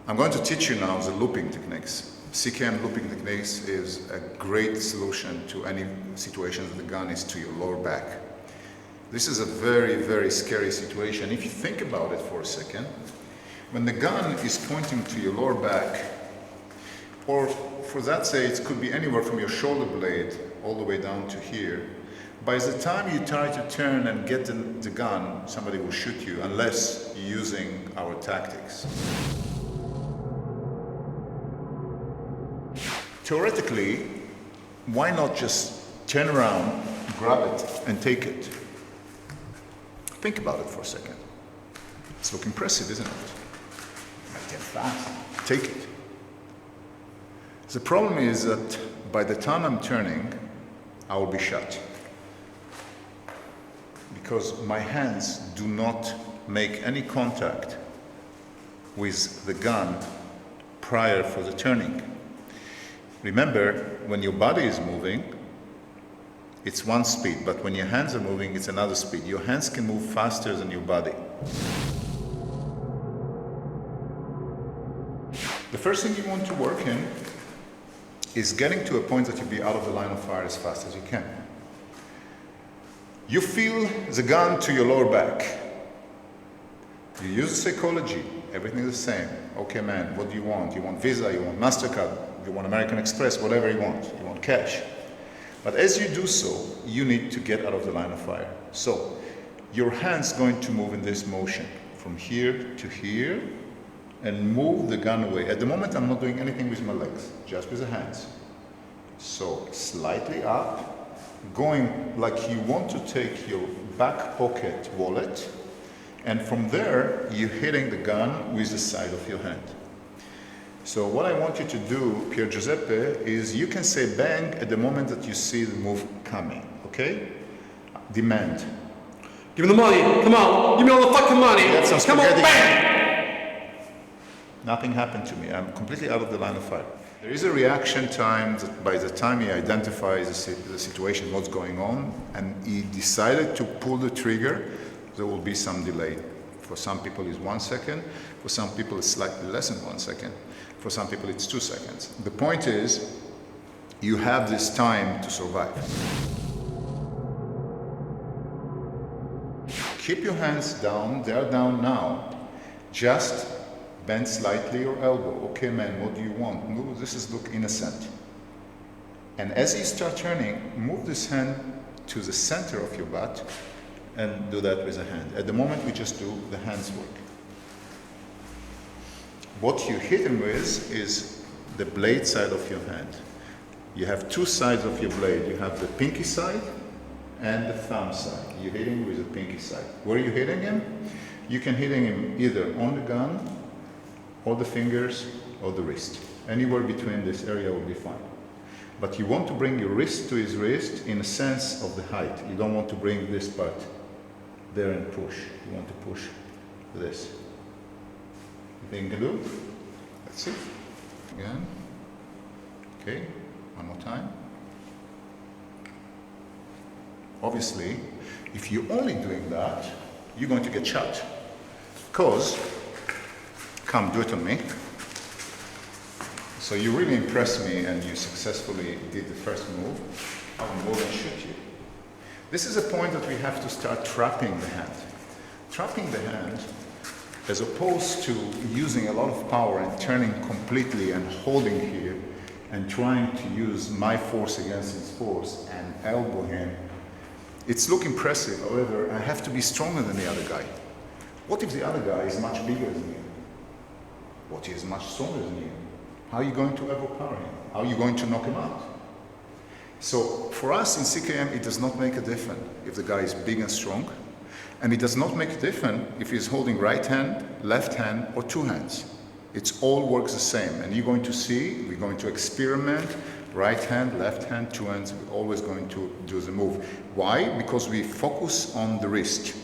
I'm going to teach you now the looping techniques. CKM looping techniques is a great solution to any situation that the gun is to your lower back. This is a very, very scary situation. If you think about it for a second, when the gun is pointing to your lower back, or for that sake, it could be anywhere from your shoulder blade all the way down to here. By the time you try to turn and get the gun, somebody will shoot you unless you're using our tactics. Theoretically, why not just turn around, grab it, and take it? Think about it for a second. It's looking impressive, isn't it? Get fast. Take it. The problem is that by the time I'm turning, I will be shot. Because my hands do not make any contact with the gun prior for the turning. Remember, when your body is moving, it's one speed, but when your hands are moving, it's another speed. Your hands can move faster than your body. The first thing you want to work in is getting to a point that you'll be out of the line of fire as fast as you can. You feel the gun to your lower back. You use psychology, everything is the same. Okay man, what do you want? You want Visa, you want MasterCard, you want American Express, whatever you want cash. But as you do so, you need to get out of the line of fire. So, your hand's going to move in this motion, from here to here, and move the gun away. At the moment, I'm not doing anything with my legs, just with the hands. So, slightly up, going like you want to take your back pocket wallet, and from there, you're hitting the gun with the side of your hand. So what I want you to do, Pier Giuseppe, is you can say bang at the moment that you see the move coming, okay? Demand. Give me the money, come on, give me all the fucking money, come on, bang! Nothing happened to me, I'm completely out of the line of fire. There is a reaction time that by the time he identifies the situation, what's going on, and he decided to pull the trigger, there will be some delay. For some people it's 1 second, for some people it's slightly less than 1 second. For some people it's 2 seconds. The point is, you have this time to survive. Keep your hands down, they're down now. Just bend slightly your elbow. Okay man, what do you want? No, this is look innocent. And as you start turning, move this hand to the center of your butt and do that with a hand. At the moment we just do the hands work. What you hit him with is the blade side of your hand. You have two sides of your blade. You have the pinky side and the thumb side. You're hitting with the pinky side. Where are you hitting him? You can hit him either on the gun, or the fingers, or the wrist. Anywhere between this area will be fine. But you want to bring your wrist to his wrist in a sense of the height. You don't want to bring this part there and push. You want to push this. You think you can do? That's it. Again. Okay, one more time. Obviously, if you're only doing that, you're going to get shot. Because, come do it on me. So you really impressed me and you successfully did the first move. I will go and shoot you. This is a point that we have to start trapping the hand. Trapping the hand, as opposed to using a lot of power and turning completely and holding here and trying to use my force against his force and elbow him. It's look impressive, however, I have to be stronger than the other guy. What if the other guy is much bigger than you? What if he is much stronger than you? How are you going to overpower him? How are you going to knock him out? So for us in CKM, it does not make a difference if the guy is big and strong, and it does not make a difference if he's holding right hand, left hand, or two hands. It's all works the same, and you're going to see, we're going to experiment, right hand, left hand, two hands, we're always going to do the move. Why? Because we focus on the wrist.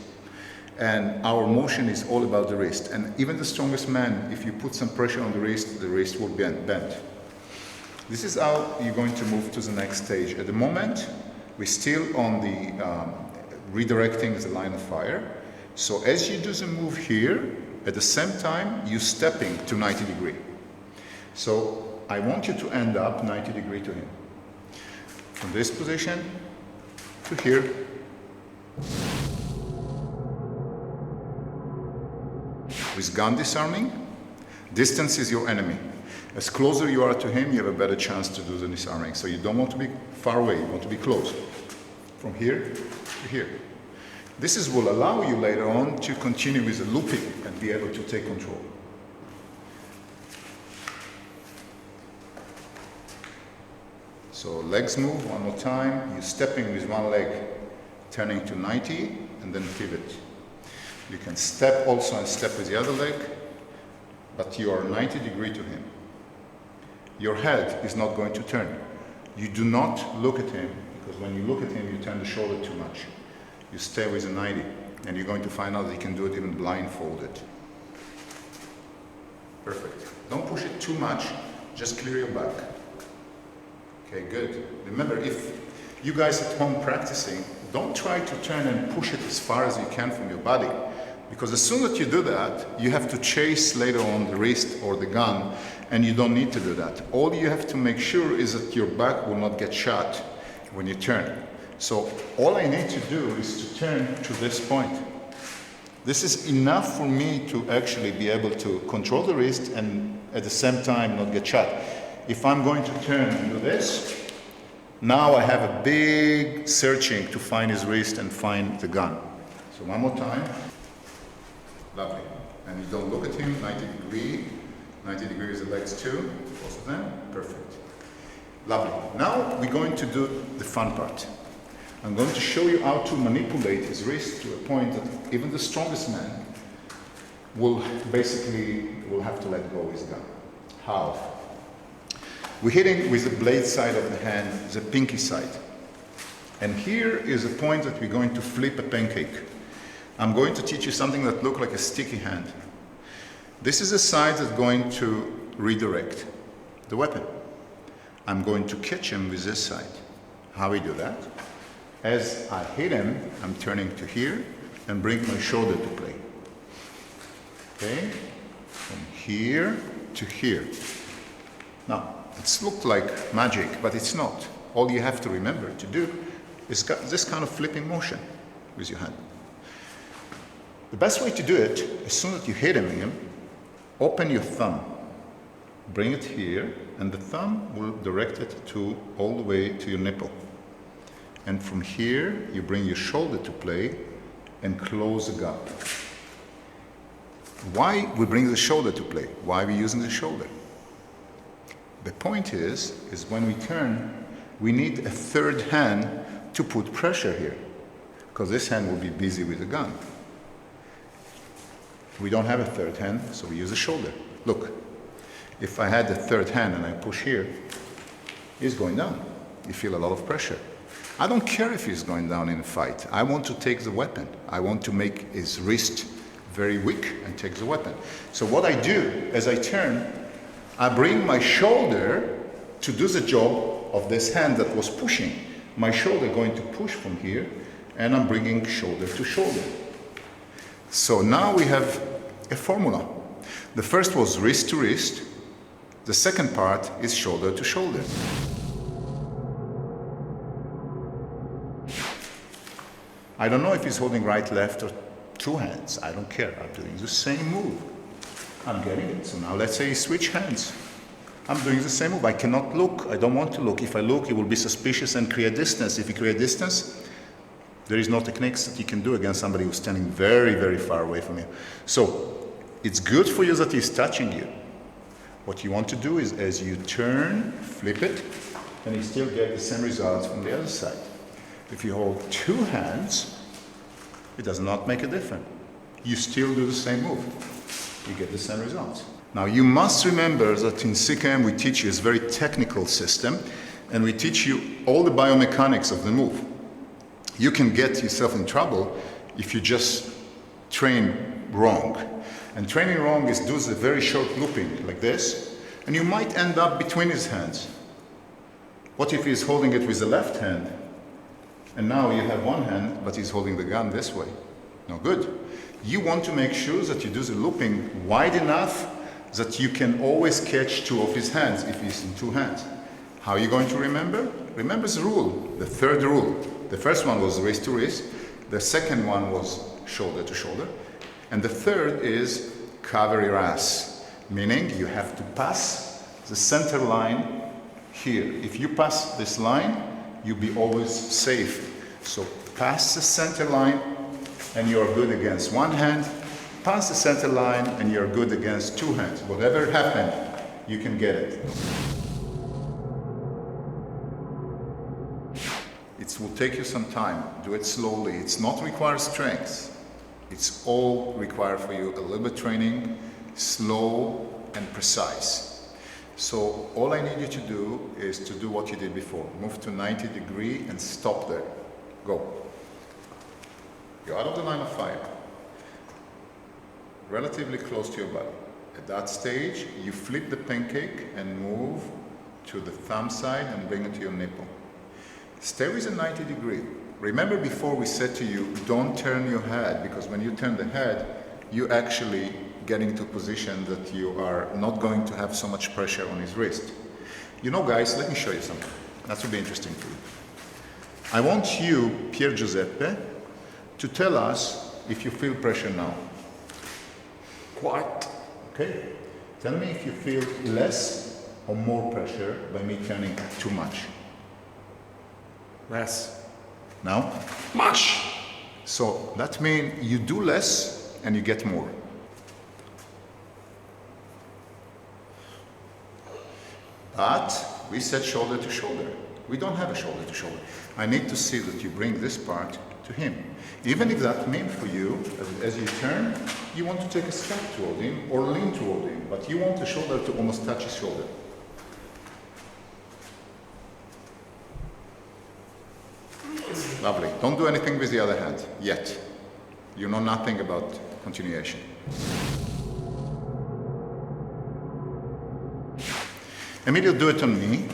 And our motion is all about the wrist. And even the strongest man, if you put some pressure on the wrist will bend. This is how you're going to move to the next stage. At the moment, we're still on the redirecting the line of fire. So as you do the move here, at the same time, you're stepping to 90 degree. So I want you to end up 90 degree to him. From this position to here. With gun disarming, distance is your enemy. As closer you are to him, you have a better chance to do the disarming. So you don't want to be far away, you want to be close. From here to here. This will allow you later on to continue with the looping and be able to take control. So legs move one more time. You're stepping with one leg, turning to 90, and then pivot. You can step also and step with the other leg, but you are 90 degree to him. Your head is not going to turn. You do not look at him, because when you look at him, you turn the shoulder too much. You stay with a 90, and you're going to find out that you can do it even blindfolded. Perfect. Don't push it too much, just clear your back. Okay, good. Remember, if you guys at home practicing, don't try to turn and push it as far as you can from your body. Because as soon as you do that, you have to chase later on the wrist or the gun, and you don't need to do that. All you have to make sure is that your back will not get shot when you turn. So all I need to do is to turn to this point. This is enough for me to actually be able to control the wrist and at the same time not get shot. If I'm going to turn and do this, now I have a big searching to find his wrist and find the gun. So one more time. Lovely. And you don't look at him, 90 degree. 90 degrees the legs too, both of them. Perfect. Lovely. Now we're going to do the fun part. I'm going to show you how to manipulate his wrist to a point that even the strongest man will have to let go of his gun. How? We're hitting with the blade side of the hand, the pinky side. And here is a point that we're going to flip a pancake. I'm going to teach you something that looks like a sticky hand. This is a side that's going to redirect the weapon. I'm going to catch him with this side. How we do that? As I hit him, I'm turning to here and bring my shoulder to play. Okay? From here to here. Now, it's looked like magic, but it's not. All you have to remember to do is this kind of flipping motion with your hand. The best way to do it, as soon as you hit him, open your thumb. Bring it here, and the thumb will direct it to all the way to your nipple. And from here, you bring your shoulder to play and close the gap. Why we bring the shoulder to play? Why are we using the shoulder? The point is when we turn, we need a third hand to put pressure here, because this hand will be busy with the gun. We don't have a third hand, so we use the shoulder. Look, if I had the third hand and I push here, he's going down. You feel a lot of pressure. I don't care if he's going down in a fight. I want to take the weapon. I want to make his wrist very weak and take the weapon. So what I do, as I turn, I bring my shoulder to do the job of this hand that was pushing. My shoulder going to push from here, and I'm bringing shoulder to shoulder. So now we have a formula. The first was wrist to wrist. The second part is shoulder to shoulder. I don't know if he's holding right, left, or two hands. I don't care. I'm doing the same move. I'm getting it. So now let's say he switch hands. I'm doing the same move. I cannot look. I don't want to look. If I look, he will be suspicious and create distance. If you create distance, there is no techniques that you can do against somebody who's standing very, very far away from you. So it's good for you that he's touching you. What you want to do is as you turn, flip it, and you still get the same results from the other side. If you hold two hands, it does not make a difference. You still do the same move. You get the same results. Now you must remember that in CKM we teach you a very technical system, and we teach you all the biomechanics of the move. You can get yourself in trouble if you just train wrong. And training wrong is do the very short looping like this, and you might end up between his hands. What if he's holding it with the left hand? And now you have one hand, but he's holding the gun this way. No good. You want to make sure that you do the looping wide enough that you can always catch two of his hands if he's in two hands. How are you going to remember? Remember the rule, the third rule. The first one was wrist to wrist. The second one was shoulder to shoulder. And the third is cover your ass, meaning you have to pass the center line here. If you pass this line, you'll be always safe. So pass the center line and you're good against one hand. Pass the center line and you're good against two hands. Whatever happened, you can get it. It will take you some time. Do it slowly. It's not require strength. It's all required for you a little bit training, slow and precise. So all I need you to do is to do what you did before. Move to 90 degree and stop there. Go. You're out of the line of fire. Relatively close to your body. At that stage, you flip the pancake and move to the thumb side and bring it to your nipple. Stay with a 90 degree. Remember before we said to you, don't turn your head, because when you turn the head, you actually get into a position that you are not going to have so much pressure on his wrist. You know, guys, let me show you something. That will be interesting for you. I want you, Pier Giuseppe, to tell us if you feel pressure now. Quite. Okay? Tell me if you feel less or more pressure by me turning too much. Less. Now? Much. So that means you do less and you get more. But we said shoulder to shoulder. We don't have a shoulder to shoulder. I need to see that you bring this part to him. Even if that means for you, as you turn, you want to take a step toward him or lean toward him, but you want the shoulder to almost touch his shoulder. Lovely. Don't do anything with the other hand, yet. You know nothing about continuation. Emilio, do it on me.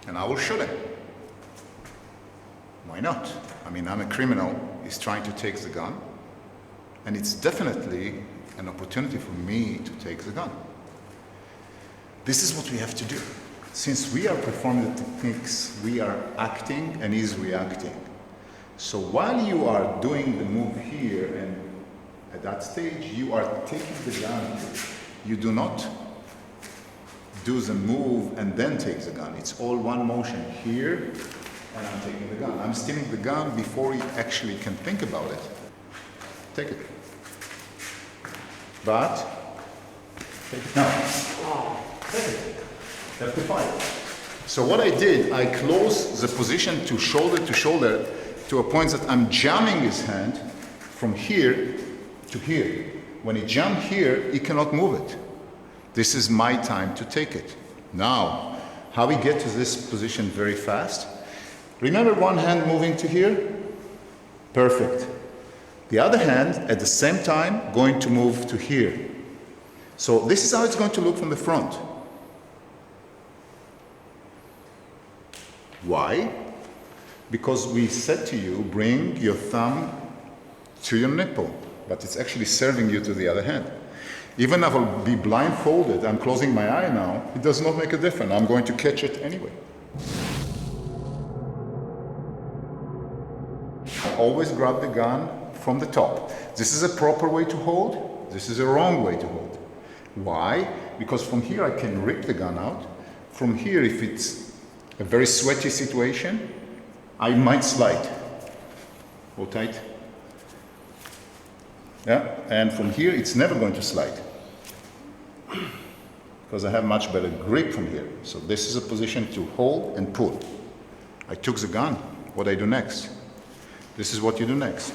And I will shoot him. Why not? I mean, I'm a criminal. He's trying to take the gun. And it's definitely an opportunity for me to take the gun. This is what we have to do. Since we are performing the techniques, we are acting and he's reacting. So while you are doing the move here and at that stage, you are taking the gun. You do not do the move and then take the gun. It's all one motion here, and I'm taking the gun. I'm stealing the gun before he actually can think about it. Take it. But, take it now. Take it. That's the fight. So what I did, I closed the position to shoulder to a point that I'm jamming his hand from here to here. When he jumps here, he cannot move it. This is my time to take it. Now, how we get to this position very fast? Remember one hand moving to here? Perfect. The other hand, at the same time, going to move to here. So this is how it's going to look from the front. Why? Because we said to you, bring your thumb to your nipple, but it's actually serving you to the other hand. Even if I'll be blindfolded, I'm closing my eye now, it does not make a difference. I'm going to catch it anyway. Always grab the gun from the top. This is a proper way to hold. This is a wrong way to hold. Why? Because from here I can rip the gun out. From here, if it's a very sweaty situation, I might slide. Hold tight. Yeah, and from here it's never going to slide because I have much better grip from here. So this is a position to hold and pull. I took the gun. What I do next? This is what you do next.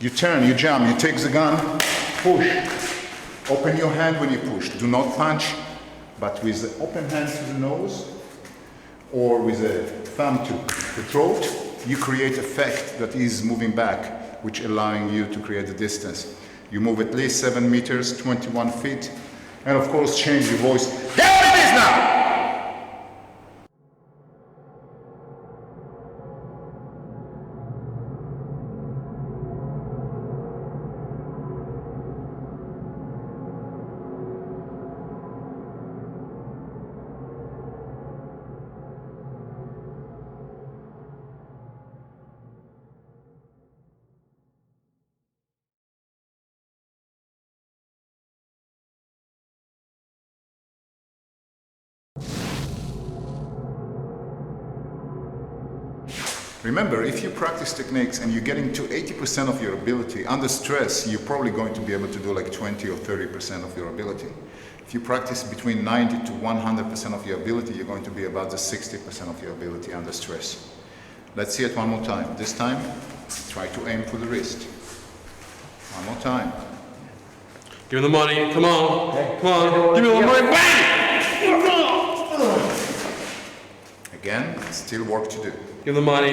You turn, you jump, you take the gun, push. Open your hand when you push. Do not punch, but with the open hand to the nose or with the thumb to the throat, you create effect that is moving back, which allowing you to create the distance. You move at least 7 meters, 21 feet, and of course change your voice. There it is now! Remember, if you practice techniques and you're getting to 80% of your ability, under stress, you're probably going to be able to do like 20 or 30% of your ability. If you practice between 90 to 100% of your ability, you're going to be about the 60% of your ability under stress. Let's see it one more time. This time, try to aim for the wrist. One more time. Give me the money. Come on. Okay. Come on. Give me the money. Bang! Again, still work to do. Give the money.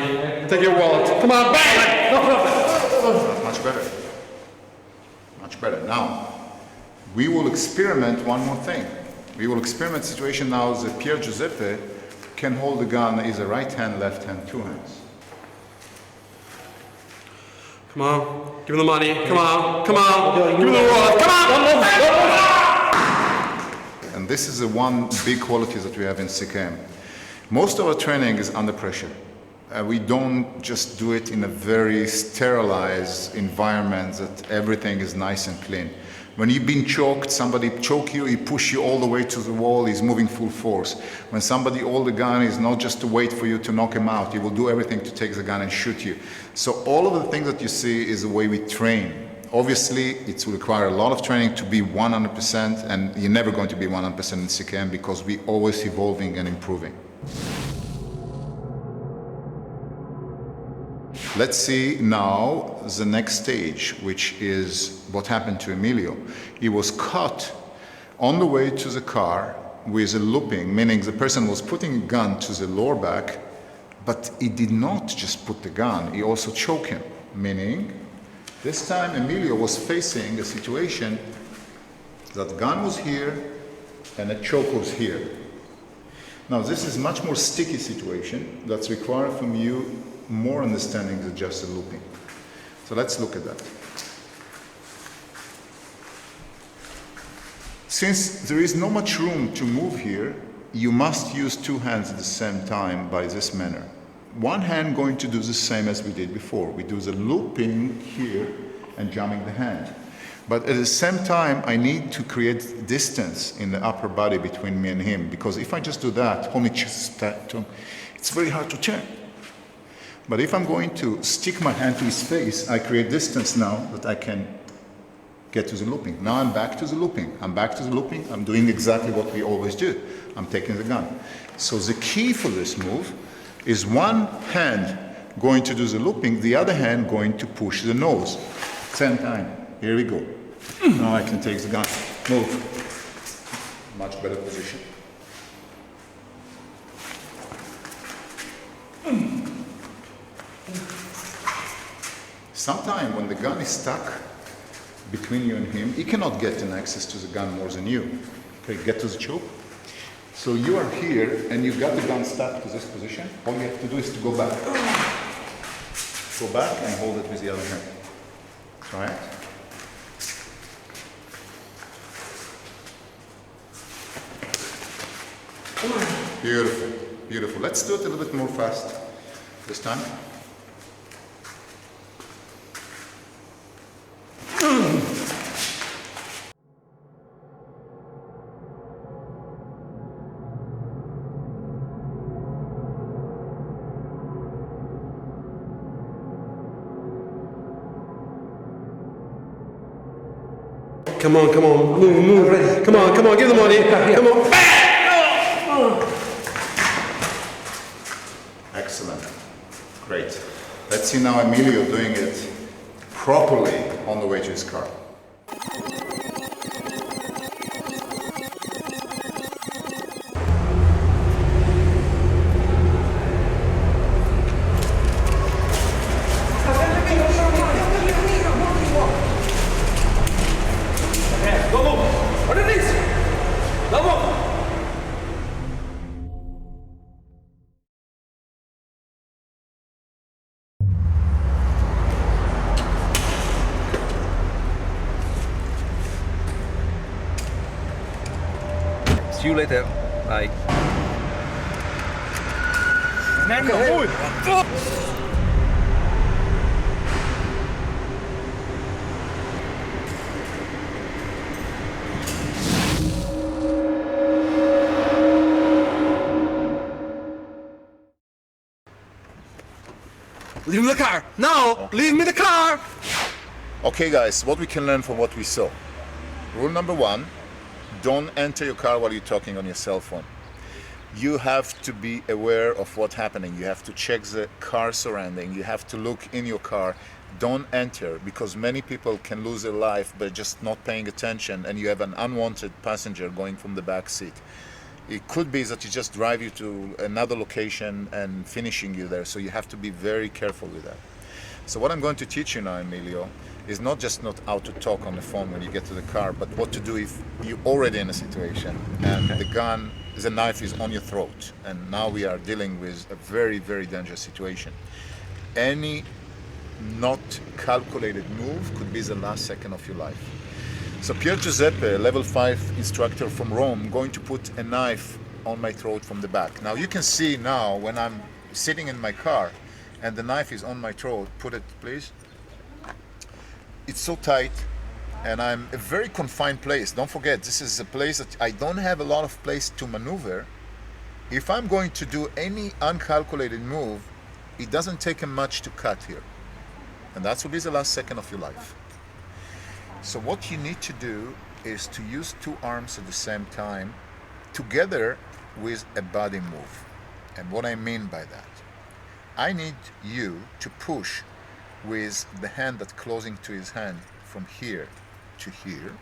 Take your wallet. Come on. Bang! Much better. Much better. Now, we will experiment one more thing. We will experiment a situation now that Pier Giuseppe can hold the gun either right hand, left hand, two hands. Come on. Give me the money. Come on. Come on. Give me the wallet. Come on. And this is the one big quality that we have in CKM. Most of our training is under pressure. We don't just do it in a very sterilized environment that everything is nice and clean. When you've been choked, somebody choke you, he push you all the way to the wall, he's moving full force. When somebody hold the gun, is not just to wait for you to knock him out, he will do everything to take the gun and shoot you. So all of the things that you see is the way we train. Obviously, it will require a lot of training to be 100%, and you're never going to be 100% in CKM because we're always evolving and improving. Let's see now the next stage, which is what happened to Emilio. He was caught on the way to the car with a looping, meaning the person was putting a gun to the lower back, but he did not just put the gun, he also choked him, meaning this time Emilio was facing a situation that the gun was here and a choke was here. Now this is much more sticky situation that's required from you more understanding than just the looping. So let's look at that. Since there is not much room to move here, you must use two hands at the same time by this manner. One hand going to do the same as we did before. We do the looping here and jamming the hand. But at the same time, I need to create distance in the upper body between me and him, because if I just do that, it's very hard to turn. But if I'm going to stick my hand to his face, I create distance now that I can get to the looping. Now I'm back to the looping. I'm back to the looping. I'm doing exactly what we always do. I'm taking the gun. So the key for this move is one hand going to do the looping, the other hand going to push the nose. Same time. Here we go. Now I can take the gun. Move. Much better position. Sometimes when the gun is stuck between you and him, he cannot get an access to the gun more than you. Okay, get to the choke. So you are here and you've got the gun stuck to this position. All you have to do is to go back. Go back and hold it with the other hand. Try it. Beautiful, beautiful. Let's do it a little bit more fast this time. Come on, come on, move. Come on, give the money. Come on. Excellent. Great. Let's see now Emilio doing it properly on the way to his car. See you later. Bye. Leave me the car. No, leave me the car. Okay guys, what we can learn from what we saw. Rule number 1, don't enter your car while you're talking on your cell phone. You have to be aware of what's happening. You have to check the car surrounding. You have to look in your car. Don't enter, because many people can lose their life by just not paying attention, and you have an unwanted passenger going from the back seat. It could be that he just drive you to another location and finishing you there, so you have to be very careful with that. So what I'm going to teach you now, Emilio, is not just not how to talk on the phone when you get to the car, but what to do if you're already in a situation and the knife is on your throat, and now we are dealing with a very, very dangerous situation. Any not calculated move could be the last second of your life. So Pier Giuseppe, level 5 instructor from Rome, going to put a knife on my throat from the back. Now you can see now when I'm sitting in my car and the knife is on my throat, put it please. It's so tight and I'm a very confined place. Don't forget, this is a place that I don't have a lot of place to maneuver. If I'm going to do any uncalculated move, it doesn't take much to cut here. And that will be the last second of your life. So what you need to do is to use 2 arms at the same time together with a body move. And what I mean by that, I need you to push with the hand that's closing to his hand from here to here.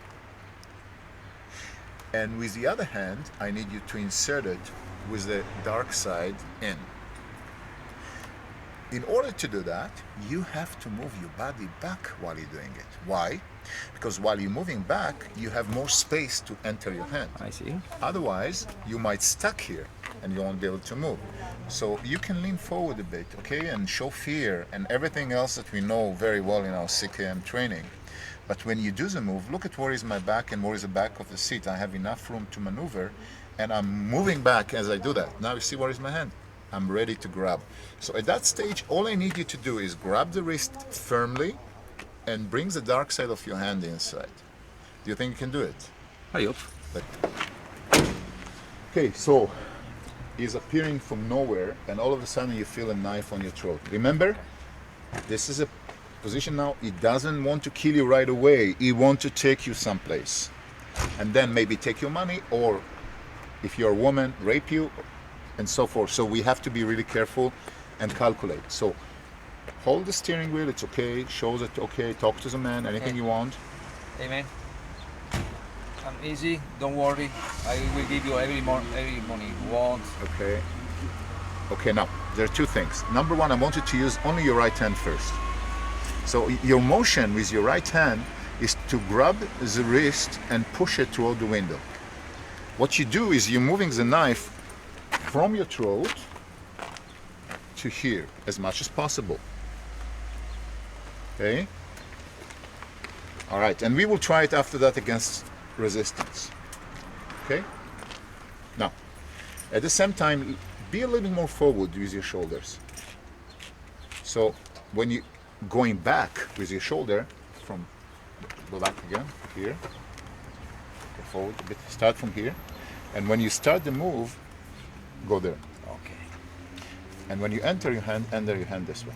And with the other hand, I need you to insert it with the dark side in. In order to do that, you have to move your body back while you're doing it. Why? Because while you're moving back, you have more space to enter your hand. I see. Otherwise, you might stuck here and you won't be able to move. So you can lean forward a bit, okay, and show fear and everything else that we know very well in our CKM training. But when you do the move, look at where is my back and where is the back of the seat. I have enough room to maneuver, and I'm moving back as I do that. Now you see where is my hand? I'm ready to grab. So at that stage, all I need you to do is grab the wrist firmly and bring the dark side of your hand inside. Do you think you can do it? I hope. Okay, so he's appearing from nowhere and all of a sudden you feel a knife on your throat. Remember, this is a position now, he doesn't want to kill you right away. He wants to take you someplace and then maybe take your money, or if you're a woman, rape you, and so forth. So we have to be really careful and calculate. So hold the steering wheel, it's okay, shows it okay, talk to the man, anything you want. Hey man, I'm easy, don't worry. I will give you every money you want. Okay. Okay, now, there are 2 things. Number 1, I want you to use only your right hand first. So your motion with your right hand is to grab the wrist and push it toward the window. What you do is you're moving the knife from your throat to here as much as possible. Okay? All right, and we will try it after that against resistance. Okay? Now, at the same time, be a little more forward with your shoulders. So when you going back with your shoulder from, go back again, here, go forward a bit, start from here, and when you start the move, go there. Okay. And when you enter your hand this way.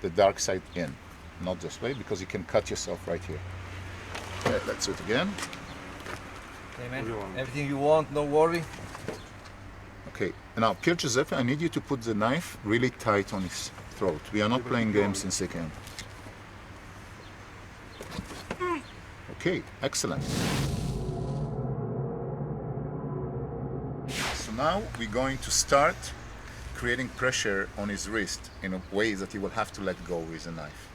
The dark side in, not this way, because you can cut yourself right here. Okay, let's do it again. Hey man, everything you want, don't worry. Okay, now Pier Giuseppe, I need you to put the knife really tight on his throat. We are not playing games in CKM. Okay, excellent. So now we're going to start creating pressure on his wrist in a way that he will have to let go with the knife.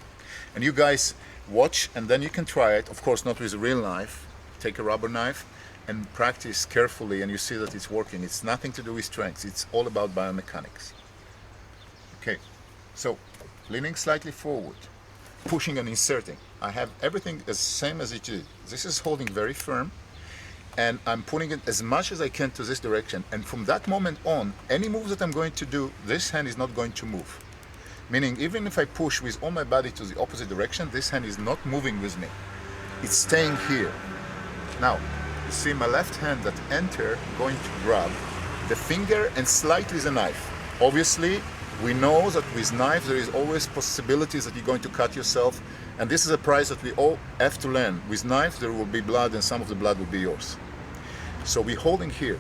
And you guys watch and then you can try it, of course not with a real knife. Take a rubber knife and practice carefully and you see that it's working. It's nothing to do with strength, it's all about biomechanics. Okay, so leaning slightly forward, pushing and inserting. I have everything the same as it is. This is holding very firm and I'm putting it as much as I can to this direction. And from that moment on, any move that I'm going to do, this hand is not going to move. Meaning, even if I push with all my body to the opposite direction, this hand is not moving with me. It's staying here. Now, you see my left hand that enter, going to grab the finger and slightly the knife. Obviously, We know that with knife there is always possibilities that you're going to cut yourself, and this is a price that we all have to learn. With knife there will be blood, and some of the blood will be yours. So we're holding here.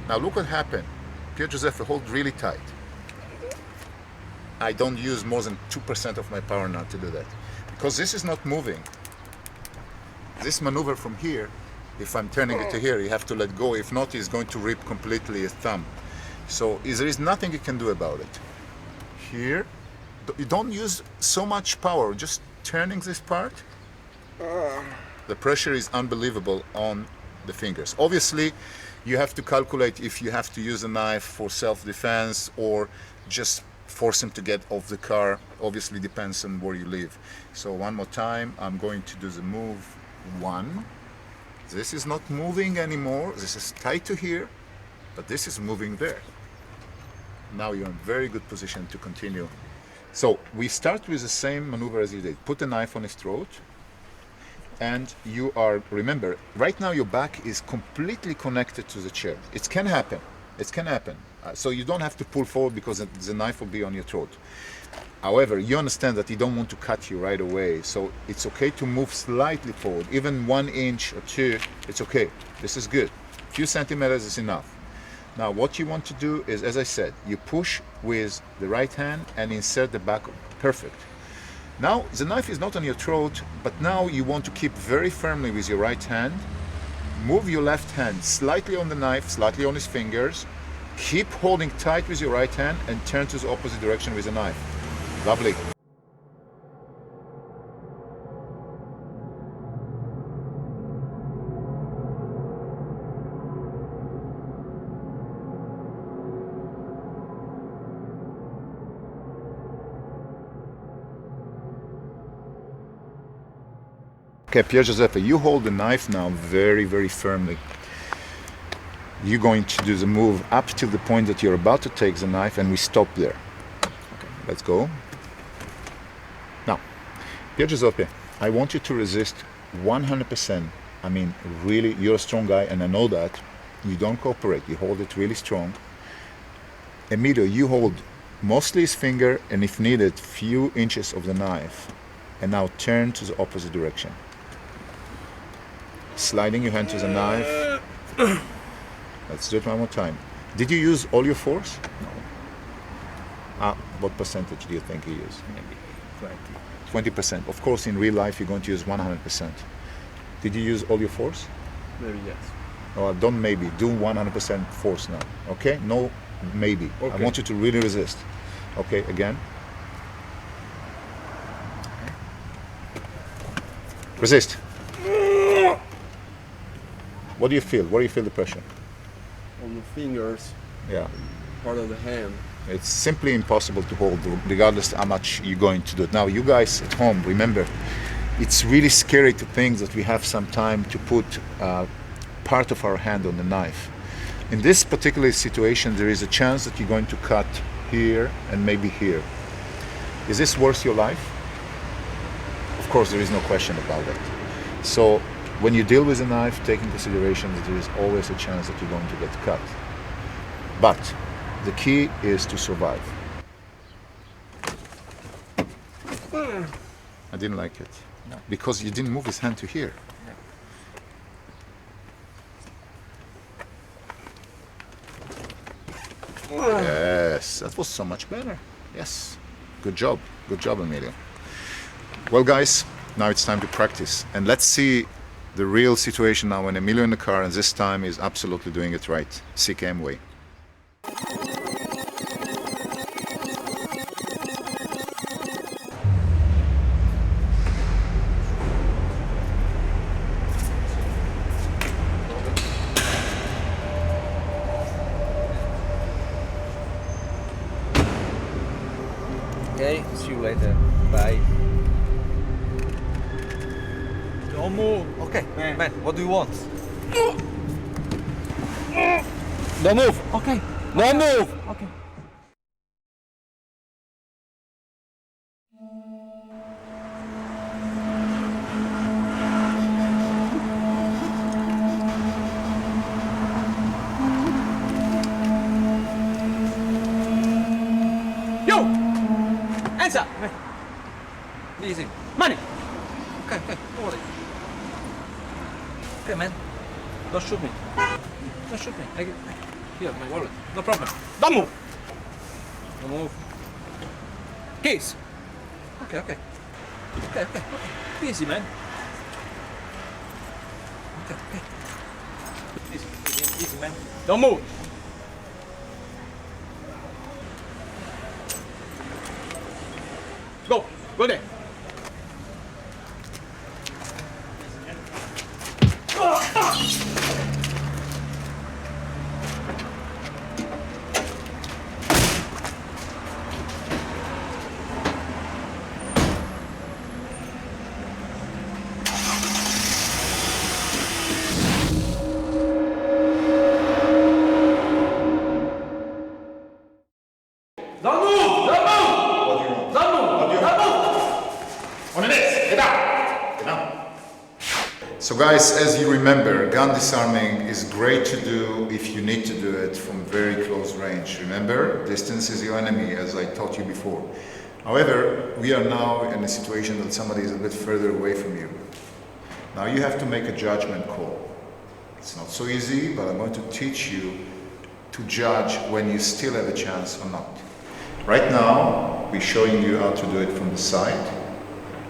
Now look what happened. Pier Giuseppe, hold really tight. I don't use more than 2% of my power now to do that, because this is not moving. This maneuver from here, if I'm turning it to here, you have to let go. If not, it's going to rip completely your thumb. So there is nothing you can do about it. Here, you don't use so much power, just turning this part. The pressure is unbelievable on the fingers. Obviously, you have to calculate if you have to use a knife for self-defense or just force him to get off the car. Obviously depends on where you live. So one more time, I'm going to do the move 1. This is not moving anymore. This is tight to here, but this is moving there. Now you're in very good position to continue. So we start with the same maneuver as you did. Put the knife on his throat, and you are, remember, right now your back is completely connected to the chair. It can happen. It can happen. So you don't have to pull forward because the knife will be on your throat. However, you understand that he don't want to cut you right away, so it's okay to move slightly forward, even 1 inch or 2. It's okay. This is good. A few centimeters is enough. Now, what you want to do is, as I said, you push with the right hand and insert the back. Perfect. Now, the knife is not on your throat, but now you want to keep very firmly with your right hand. Move your left hand slightly on the knife, slightly on his fingers. Keep holding tight with your right hand and turn to the opposite direction with the knife. Lovely. Okay, Pier Giuseppe, you hold the knife now very, very firmly. You're going to do the move up to the point that you're about to take the knife, and we stop there. Okay, let's go. Now, Pier Giuseppe, I want you to resist 100%. I mean, really, you're a strong guy, and I know that. You don't cooperate. You hold it really strong. Emilio, you hold mostly his finger, and if needed, few inches of the knife. And now turn to the opposite direction. Sliding your hand to the knife. Let's do it one more time. Did you use all your force? No. What percentage do you think you used? Maybe 20. 20%. Of course, in real life, you're going to use 100%. Did you use all your force? Maybe yes. Oh, don't maybe. Do 100% force now. Okay? No maybe. Okay. I want you to really resist. Okay, again. Resist. What do you feel? Where do you feel the pressure? On the fingers, Yeah. part of the hand. It's simply impossible to hold, regardless how much you're going to do it. Now, you guys at home, remember, it's really scary to think that we have some time to put part of our hand on the knife. In this particular situation, there is a chance that you're going to cut here and maybe here. Is this worth your life? Of course, there is no question about that. So, when you deal with a knife, take into consideration that there is always a chance that you're going to get cut. But the key is to survive. I didn't like it. No. Because you didn't move his hand to here. Yes, that was so much better. Yes, good job, Emilio. Well, guys, now it's time to practice, and let's see the real situation now when Emilio in the car, and this time is absolutely doing it right, CKM way. Okay, see you later. Bye. Don't move. Okay, man, what do you want? No move. Okay. No move. Okay. Yo. Hands up. Easy. Money. Okay, okay. Don't worry. Okay, man. Don't shoot me. Don't shoot me. Here, my wallet. No problem. Don't move. Don't move. Keys. Okay, okay. Okay, okay, okay. Easy, man. Okay, okay. Easy, easy, easy, man. Don't move. Go. Go there. Don't move! Don't move! What do you want? Don't move! What do you Don't want? move! On the desk. Get down. Get down. So guys, as you remember, gun disarming is great to do if you need to do it from very close range. Remember, distance is your enemy, as I taught you before. However, we are now in a situation that somebody is a bit further away from you. Now you have to make a judgment call. It's not so easy, but I'm going to teach you to judge when you still have a chance or not. Right now, we're showing you how to do it from the side.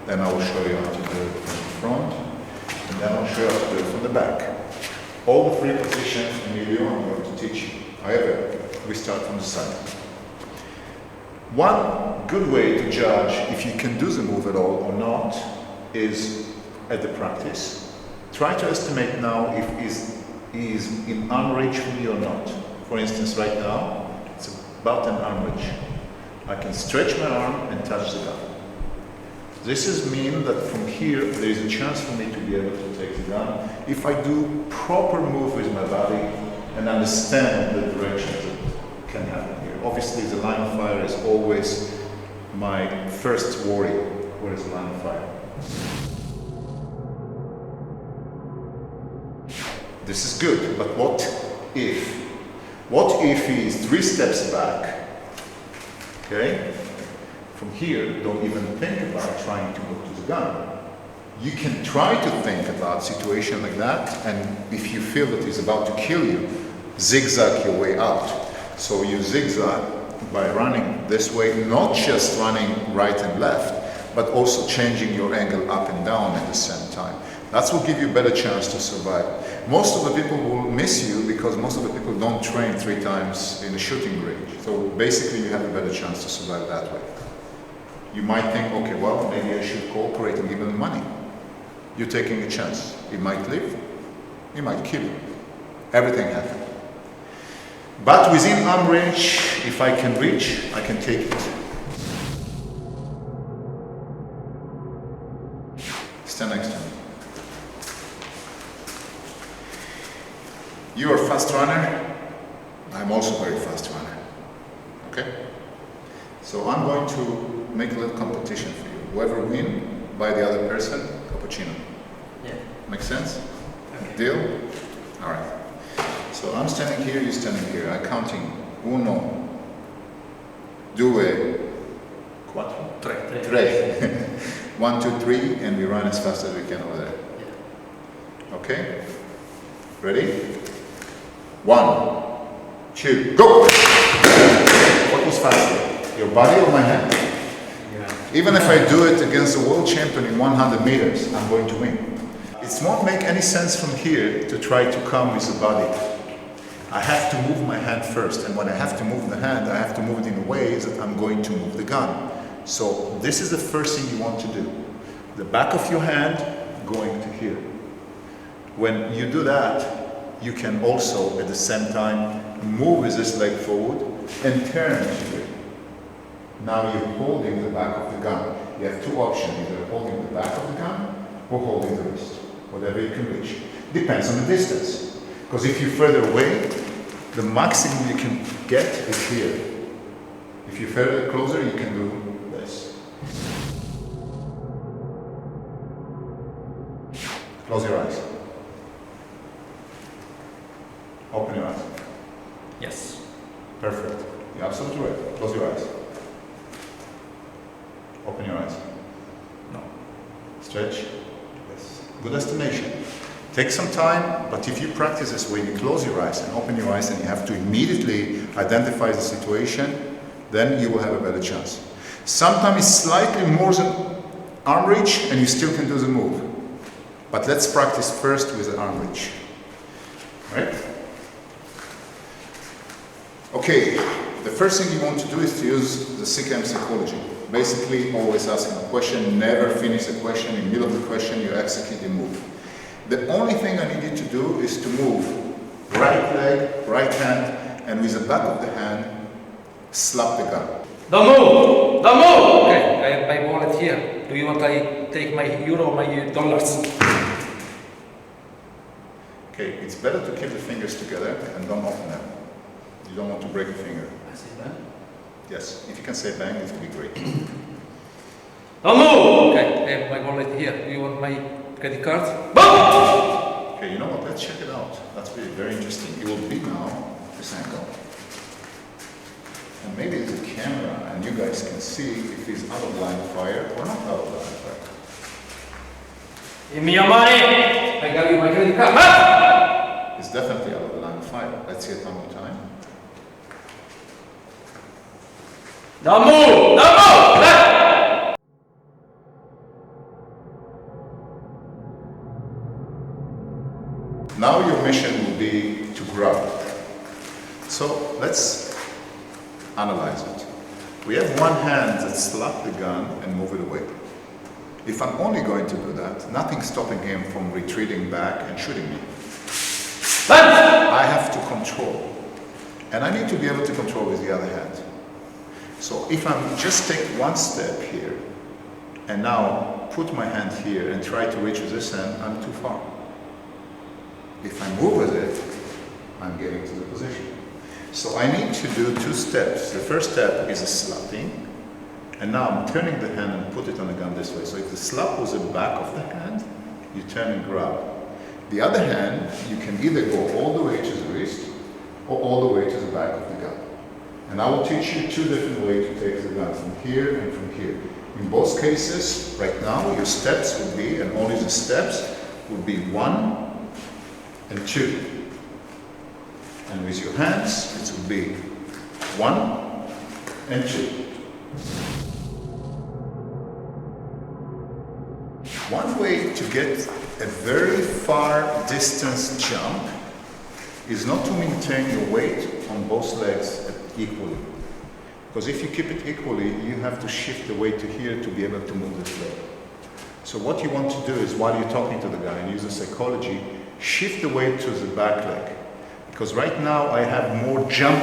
Then I will show you how to do it from the front. And then I'll show you how to do it from the back. All the three positions in the video I'm going to teach you. However, we start from the side. One good way to judge if you can do the move at all or not is at the practice. Try to estimate now if he is in arm reach from you or not. For instance, right now, it's about an arm reach. I can stretch my arm and touch the gun. This is mean that from here there is a chance for me to be able to take the gun if I do proper move with my body and understand the directions that can happen here. Obviously the line of fire is always my first worry. Where is the line of fire? This is good, but what if? What if he is 3 steps back? Okay? From here, don't even think about trying to move to the gun. You can try to think about a situation like that, and if you feel that he's about to kill you, zigzag your way out. So you zigzag by running this way, not just running right and left, but also changing your angle up and down at the same time. That will give you a better chance to survive. Most of the people will miss you because most of the people don't train 3 times in a shooting range. So basically you have a better chance to survive that way. You might think, okay, well, maybe I should cooperate and give him money. You're taking a chance. He might live, he might kill you. Everything happens. But within arm range, if I can reach, I can take it. Stand next to me. You are a fast runner. I'm also a very fast runner. Okay? So I'm going to make a little competition for you. Whoever wins by the other person, cappuccino. Yeah. Make sense? Okay. Deal? All right. So I'm standing here, you're standing here. I'm counting. 1, 2, 4, 3. 1, 2, 3, and we run as fast as we can over there. Yeah. Okay? Ready? 1, 2, go! What was faster? Your body or my hand? Yeah. Even if I do it against the world champion in 100 meters, I'm going to win. It won't make any sense from here to try to come with the body. I have to move my hand first, and when I have to move the hand, I have to move it in a way that I'm going to move the gun. So this is the first thing you want to do. The back of your hand going to here. When you do that, you can also at the same time move with this leg forward and turn to here. Now you're holding the back of the gun. You have 2 options, either holding the back of the gun or holding the wrist, whatever you can reach. Depends on the distance. Because if you're further away, the maximum you can get is here. If you're further closer, you can do this. Close your eyes. Open your eyes. Yes. Perfect. You're absolutely right. Close your eyes. Open your eyes. No. Stretch. Yes. Good estimation. Take some time, but if you practice this way, you close your eyes and open your eyes and you have to immediately identify the situation, then you will have a better chance. Sometimes it's slightly more than arm reach and you still can do the move. But let's practice first with the arm reach. Right? Okay, the first thing you want to do is to use the CKM psychology. Basically, always asking a question, never finish the question. In the middle of the question, you execute the move. The only thing I need you to do is to move right leg, right hand, and with the back of the hand, slap the gun. Don't move! Don't move! Okay, I have my wallet here. Do you want I take my euro, my dollars? Okay, it's better to keep the fingers together and don't open them. You don't want to break a finger. I say bang. Yes, if you can say bang, it would be great. Don't move! Okay, I have my wallet here. Do you want my credit card? Boom! Okay, you know what? Let's check it out. That's really very interesting. It will be now this angle. And maybe it's a camera and you guys can see if he's out of line of fire or not out of line of fire. Give me your money! I got you my credit card. Ah! It's definitely out of the line of fire. Let's see it one more time. Don't move! Don't move! Back! Now your mission will be to grab. So let's analyze it. We have one hand that slaps the gun and move it away. If I'm only going to do that, nothing's stopping him from retreating back and shooting me. I have to control. And I need to be able to control with the other hand. So if I'm just take one step here and now put my hand here and try to reach with this hand, I'm too far. If I move with it, I'm getting to the position. So I need to do two steps. The first step is a slapping. And now I'm turning the hand and put it on the gun this way. So if the slap was the back of the hand, you turn and grab. The other hand, you can either go all the way to the wrist or all the way to the back of the gun. And I will teach you two different ways to take the gun, from here and from here. In both cases, right now, your steps would be, and only the steps, would be 1 and 2. And with your hands, it would be 1 and 2. One way to get a very far distance jump is not to maintain your weight on both legs equally. Because if you keep it equally, you have to shift the weight to here to be able to move this leg. So what you want to do is, while you're talking to the guy and use the psychology, shift the weight to the back leg. Because right now I have more jump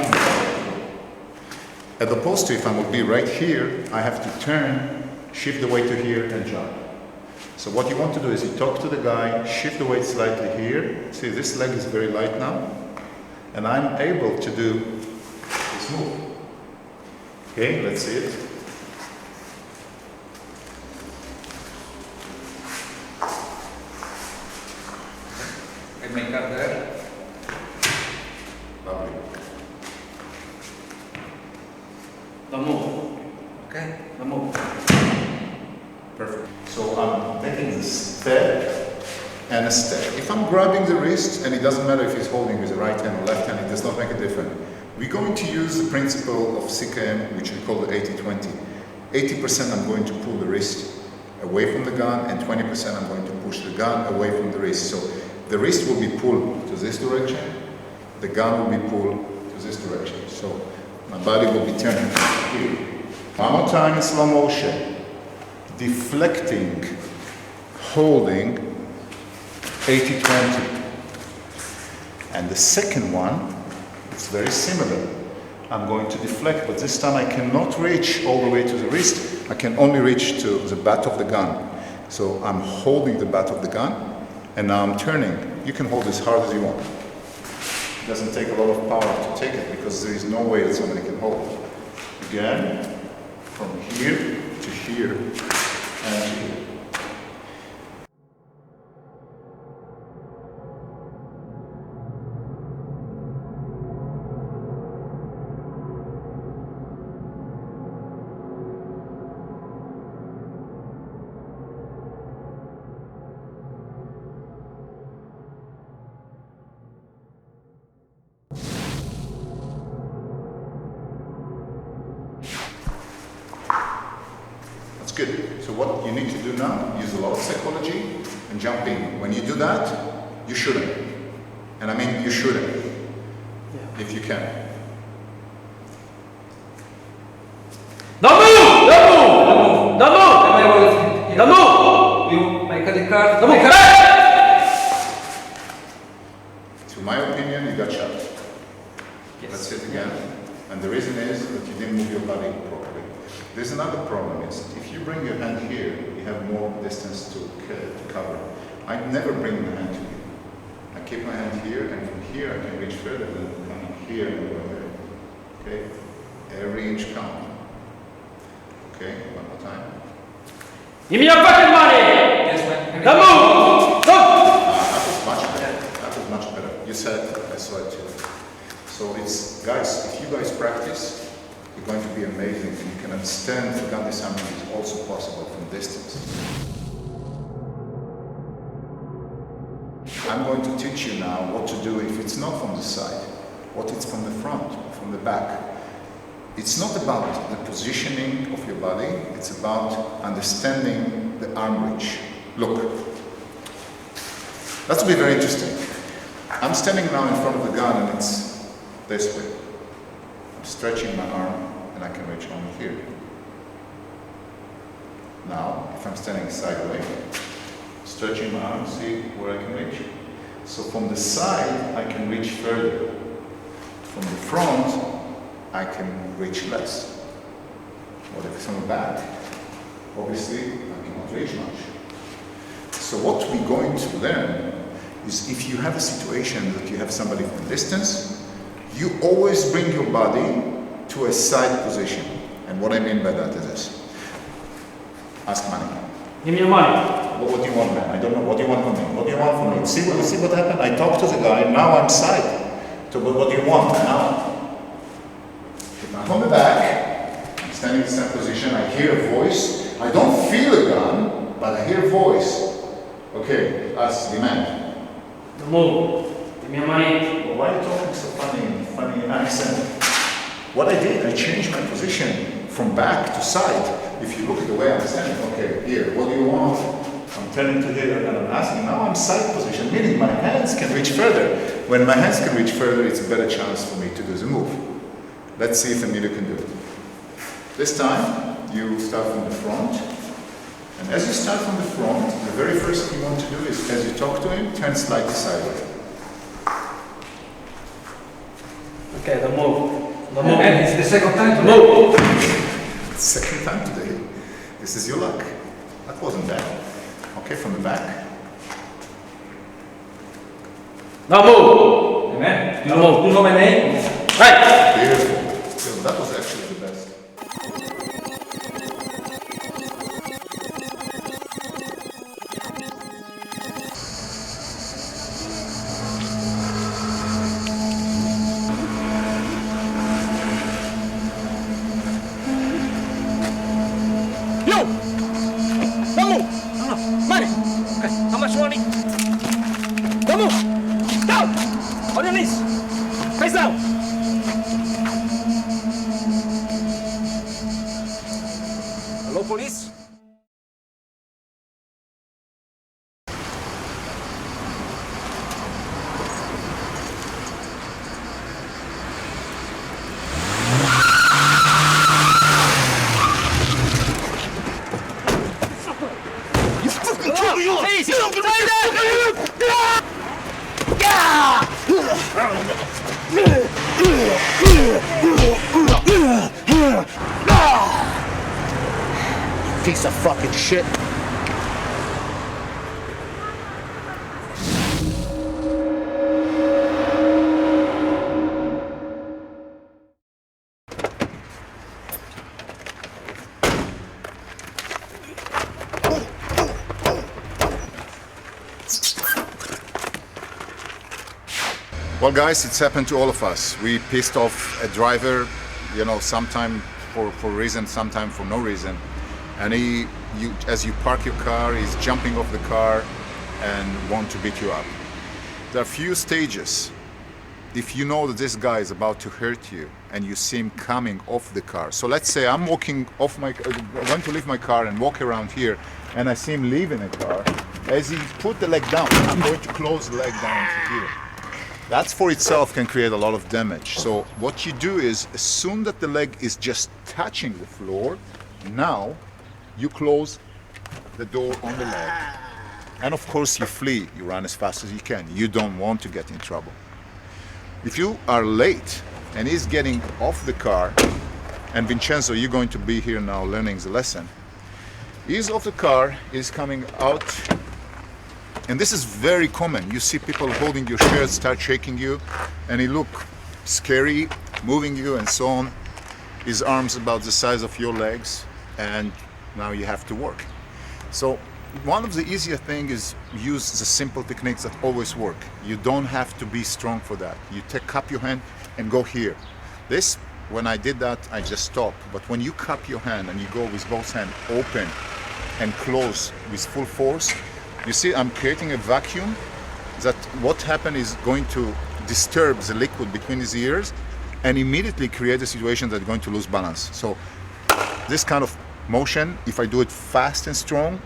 as opposed to if I would be right here, I have to turn, shift the weight to here and jump. So what you want to do is you talk to the guy, shift the weight slightly here. See, this leg is very light now. And I'm able to do this move. Okay, let's see it. Get my card there. Lovely. Don't move. Okay? Don't move. Perfect. So I'm making a step and a step. If I'm grabbing the wrist, and it doesn't matter if he's holding with the right hand or left hand, it does not make a difference. We're going to use the principle of CKM, which we call the 80-20. 80% I'm going to pull the wrist away from the gun, and 20% I'm going to push the gun away from the wrist. So the wrist will be pulled to this direction, the gun will be pulled to this direction. So my body will be turning here. One more time in slow motion. Deflecting, holding, 80-20. And the second one, it's very similar. I'm going to deflect, but this time I cannot reach all the way to the wrist. I can only reach to the butt of the gun. So I'm holding the butt of the gun, and now I'm turning. You can hold as hard as you want. It doesn't take a lot of power to take it, because there is no way that somebody can hold it. Again, from here to here and to here. good. So what you need to do now, use a lot of psychology and jump in. When you do that, you shouldn't. And I mean you shouldn't, if you can. Don't move! Don't move! Don't move! Don't move! You make a card. Don't move! To my opinion, you got shot. Let's hit again. And the reason is that you didn't move your body properly. There's another problem is, if you bring your hand here, you have more distance to cover. I never bring my hand to you. I keep my hand here, and from here I can reach further than coming here and over there. Okay? Every inch count. Okay, one more time. Give me your fucking money! Yes, man. Don't move! Go! That was much better. That was much better. You said, I saw it too. So it's, guys, if you guys practice, you're going to be amazing, and you can understand that gun disarming is also possible from distance. I'm going to teach you now what to do if it's not from the side, what it's from the front, from the back. It's not about the positioning of your body, it's about understanding the arm reach. Look, that will be very interesting. I'm standing now in front of the gun and it's this way. I'm stretching my arm and I can reach only here. Now, if I'm standing sideways, stretching my arm, see where I can reach. So from the side, I can reach further. From the front, I can reach less. What if it's from the back? Obviously, I cannot reach much. So what we're going to learn is if you have a situation that you have somebody from distance, you always bring your body to a side position. And what I mean by that is this. Ask money. Give me your money. What do you want, man? I don't know. What do you want from me? What do you want from me? See what happened? I talked to the guy, now I'm side. So what do you want now? If I'm on the back, I'm standing in the same position, I hear a voice. I don't feel a gun, but I hear a voice. Okay, ask the man. Don't move. Give me your money. Well, why are you talking so funny accent? What I did, I changed my position from back to side. If you look at the way I'm standing, okay, here, what do you want? I'm turning to here and I'm asking, now I'm side position, meaning my hands can reach further. When my hands can reach further, it's a better chance for me to do the move. Let's see if Emilio can do it. This time, you start from the front. And as you start from the front, the very first thing you want to do is, as you talk to him, turn slightly sideways. Okay, don't move. Don't move. And it's the second time to Move. It's the second time today. This is your luck. That wasn't bad. Okay, from the back. Don't move. Amen. Don't move. You know my name? Right. Beautiful. So that was actually the best. You! Don't move! No, money! Okay, how much money? Don't move! Down! On your knees! Face down! Hello, police? Piece of fucking shit. Well, guys, it's happened to all of us. We pissed off a driver, you know, sometime for reason, sometime for no reason. And as you park your car, he's jumping off the car and want to beat you up. There are few stages if you know that this guy is about to hurt you and you see him coming off the car. So let's say I'm walking off I want to leave my car and walk around here, and I see him leaving the car. As he put the leg down, I'm going to close the leg down to here. That for itself can create a lot of damage. So what you do is, as soon that the leg is just touching the floor, now you close the door on the leg. And of course you flee, you run as fast as you can. You don't want to get in trouble. If you are late and he's getting off the car, and Vincenzo, you're going to be here now learning the lesson. He's off the car, he's coming out, and this is very common. You see people holding your shirt, start shaking you, and he look scary, moving you and so on. His arms about the size of your legs, and now you have to work. So one of the easier things is use the simple techniques that always work. You don't have to be strong for that. You cup your hand and go here. This, when I did that, I just stopped. But when you cup your hand and you go with both hands open and close with full force, you see I'm creating a vacuum that what happened is going to disturb the liquid between his ears and immediately create a situation that's going to lose balance. So this kind of motion, if I do it fast and strong,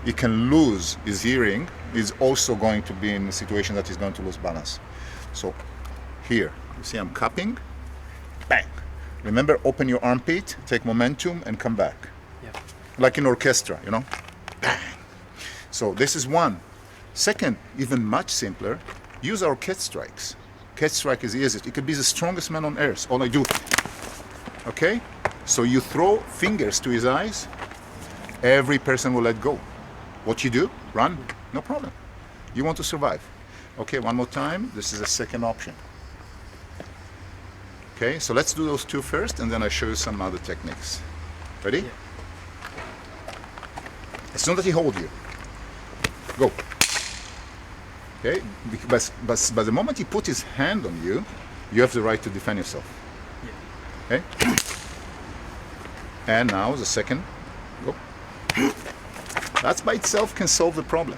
he can lose his hearing. He's also going to be in a situation that he's going to lose balance. So here, you see I'm cupping, bang. Remember, open your armpit, take momentum and come back. Yeah. Like in orchestra, you know, bang. So this is one. Second, even much simpler, use our cat strikes. Cat strike is easy. It could be the strongest man on earth. All I do, okay? So you throw fingers to his eyes, every person will let go. What you do? Run, no problem. You want to survive. Okay, one more time. This is a second option. Okay, so let's do those two first, and then I show you some other techniques. Ready? Yeah. As soon as he holds you, go. Okay, but the moment he put his hand on you, you have the right to defend yourself. Yeah. Okay? And now the second, go. That by itself can solve the problem.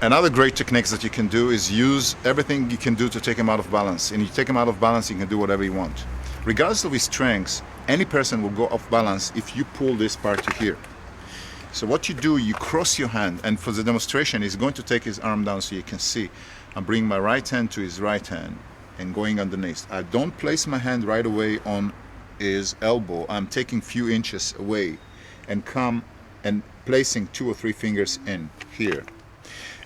Another great technique that you can do is use everything you can do to take him out of balance. And you take him out of balance, you can do whatever you want. Regardless of his strengths, any person will go off balance if you pull this part to here. So what you do, you cross your hand, and for the demonstration, he's going to take his arm down so you can see. I'm bringing my right hand to his right hand and going underneath. I don't place my hand right away on his elbow. I'm taking few inches away and come and placing 2 or 3 fingers in here.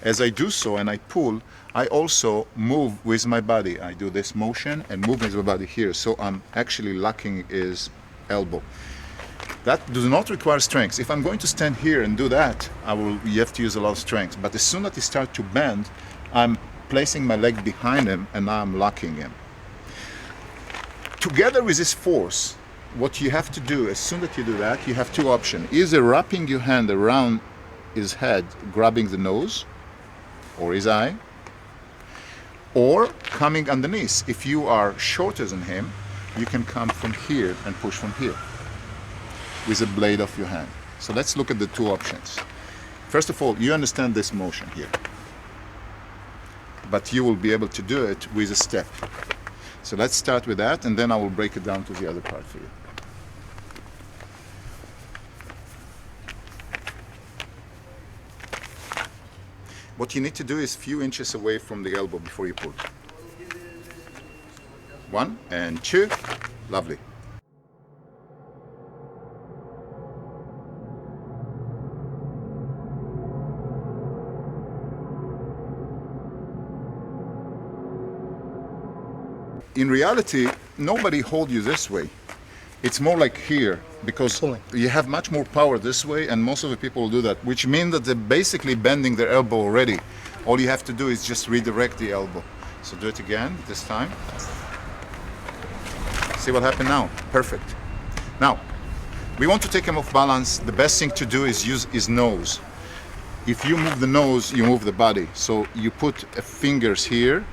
As I do so and I pull, I also move with my body. I do this motion and move with my body here. So I'm actually locking his elbow. That does not require strength. If I'm going to stand here and do that, you have to use a lot of strength. But as soon as he starts to bend, I'm placing my leg behind him and now I'm locking him. Together with this force, what you have to do, as soon as you do that, you have 2 options. Either wrapping your hand around his head, grabbing the nose or his eye, or coming underneath. If you are shorter than him, you can come from here and push from here with the blade of your hand. So let's look at the 2 options. First of all, you understand this motion here, but you will be able to do it with a step. So let's start with that, and then I will break it down to the other part for you. What you need to do is few inches away from the elbow before you pull. 1 and 2, lovely. In reality, nobody holds you this way. It's more like here, because you have much more power this way, and most of the people will do that, which means that they're basically bending their elbow already. All you have to do is just redirect the elbow. So do it again, this time. See what happened now? Perfect. Now, we want to take him off balance. The best thing to do is use his nose. If you move the nose, you move the body. So you put fingers here,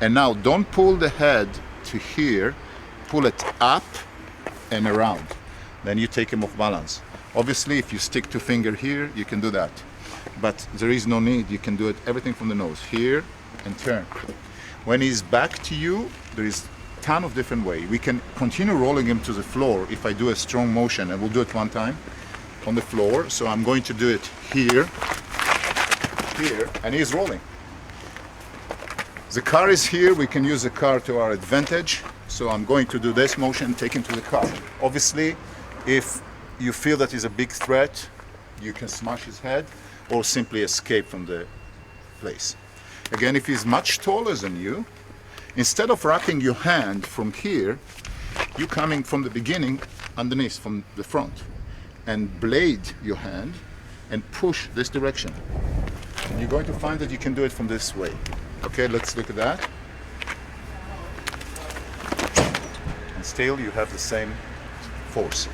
And now don't pull the head to here, pull it up and around. Then you take him off balance. Obviously, if you stick to finger here, you can do that. But there is no need. You can do it everything from the nose, here and turn. When he's back to you, there is a ton of different ways. We can continue rolling him to the floor if I do a strong motion, and we'll do it one time on the floor. So I'm going to do it here, and he's rolling. The car is here. We can use the car to our advantage. So I'm going to do this motion, take him to the car. Obviously, if you feel that he's a big threat, you can smash his head or simply escape from the place. Again, if he's much taller than you, instead of wrapping your hand from here, you're coming from the beginning underneath, from the front, and blade your hand and push this direction. And you're going to find that you can do it from this way. Okay, let's look at that. And still you have the same force.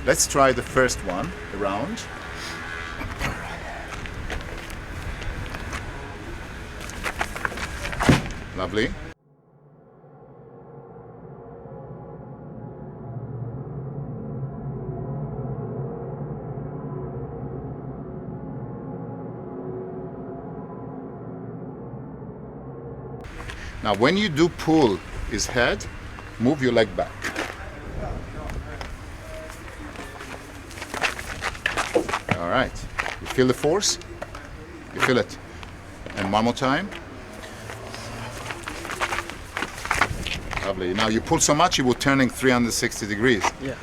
Let's try the first one around. Lovely. Now when you do pull his head, move your leg back. All right. You feel the force? You feel it. And one more time. Lovely. Now you pull so much, he will turning 360 degrees. Yeah.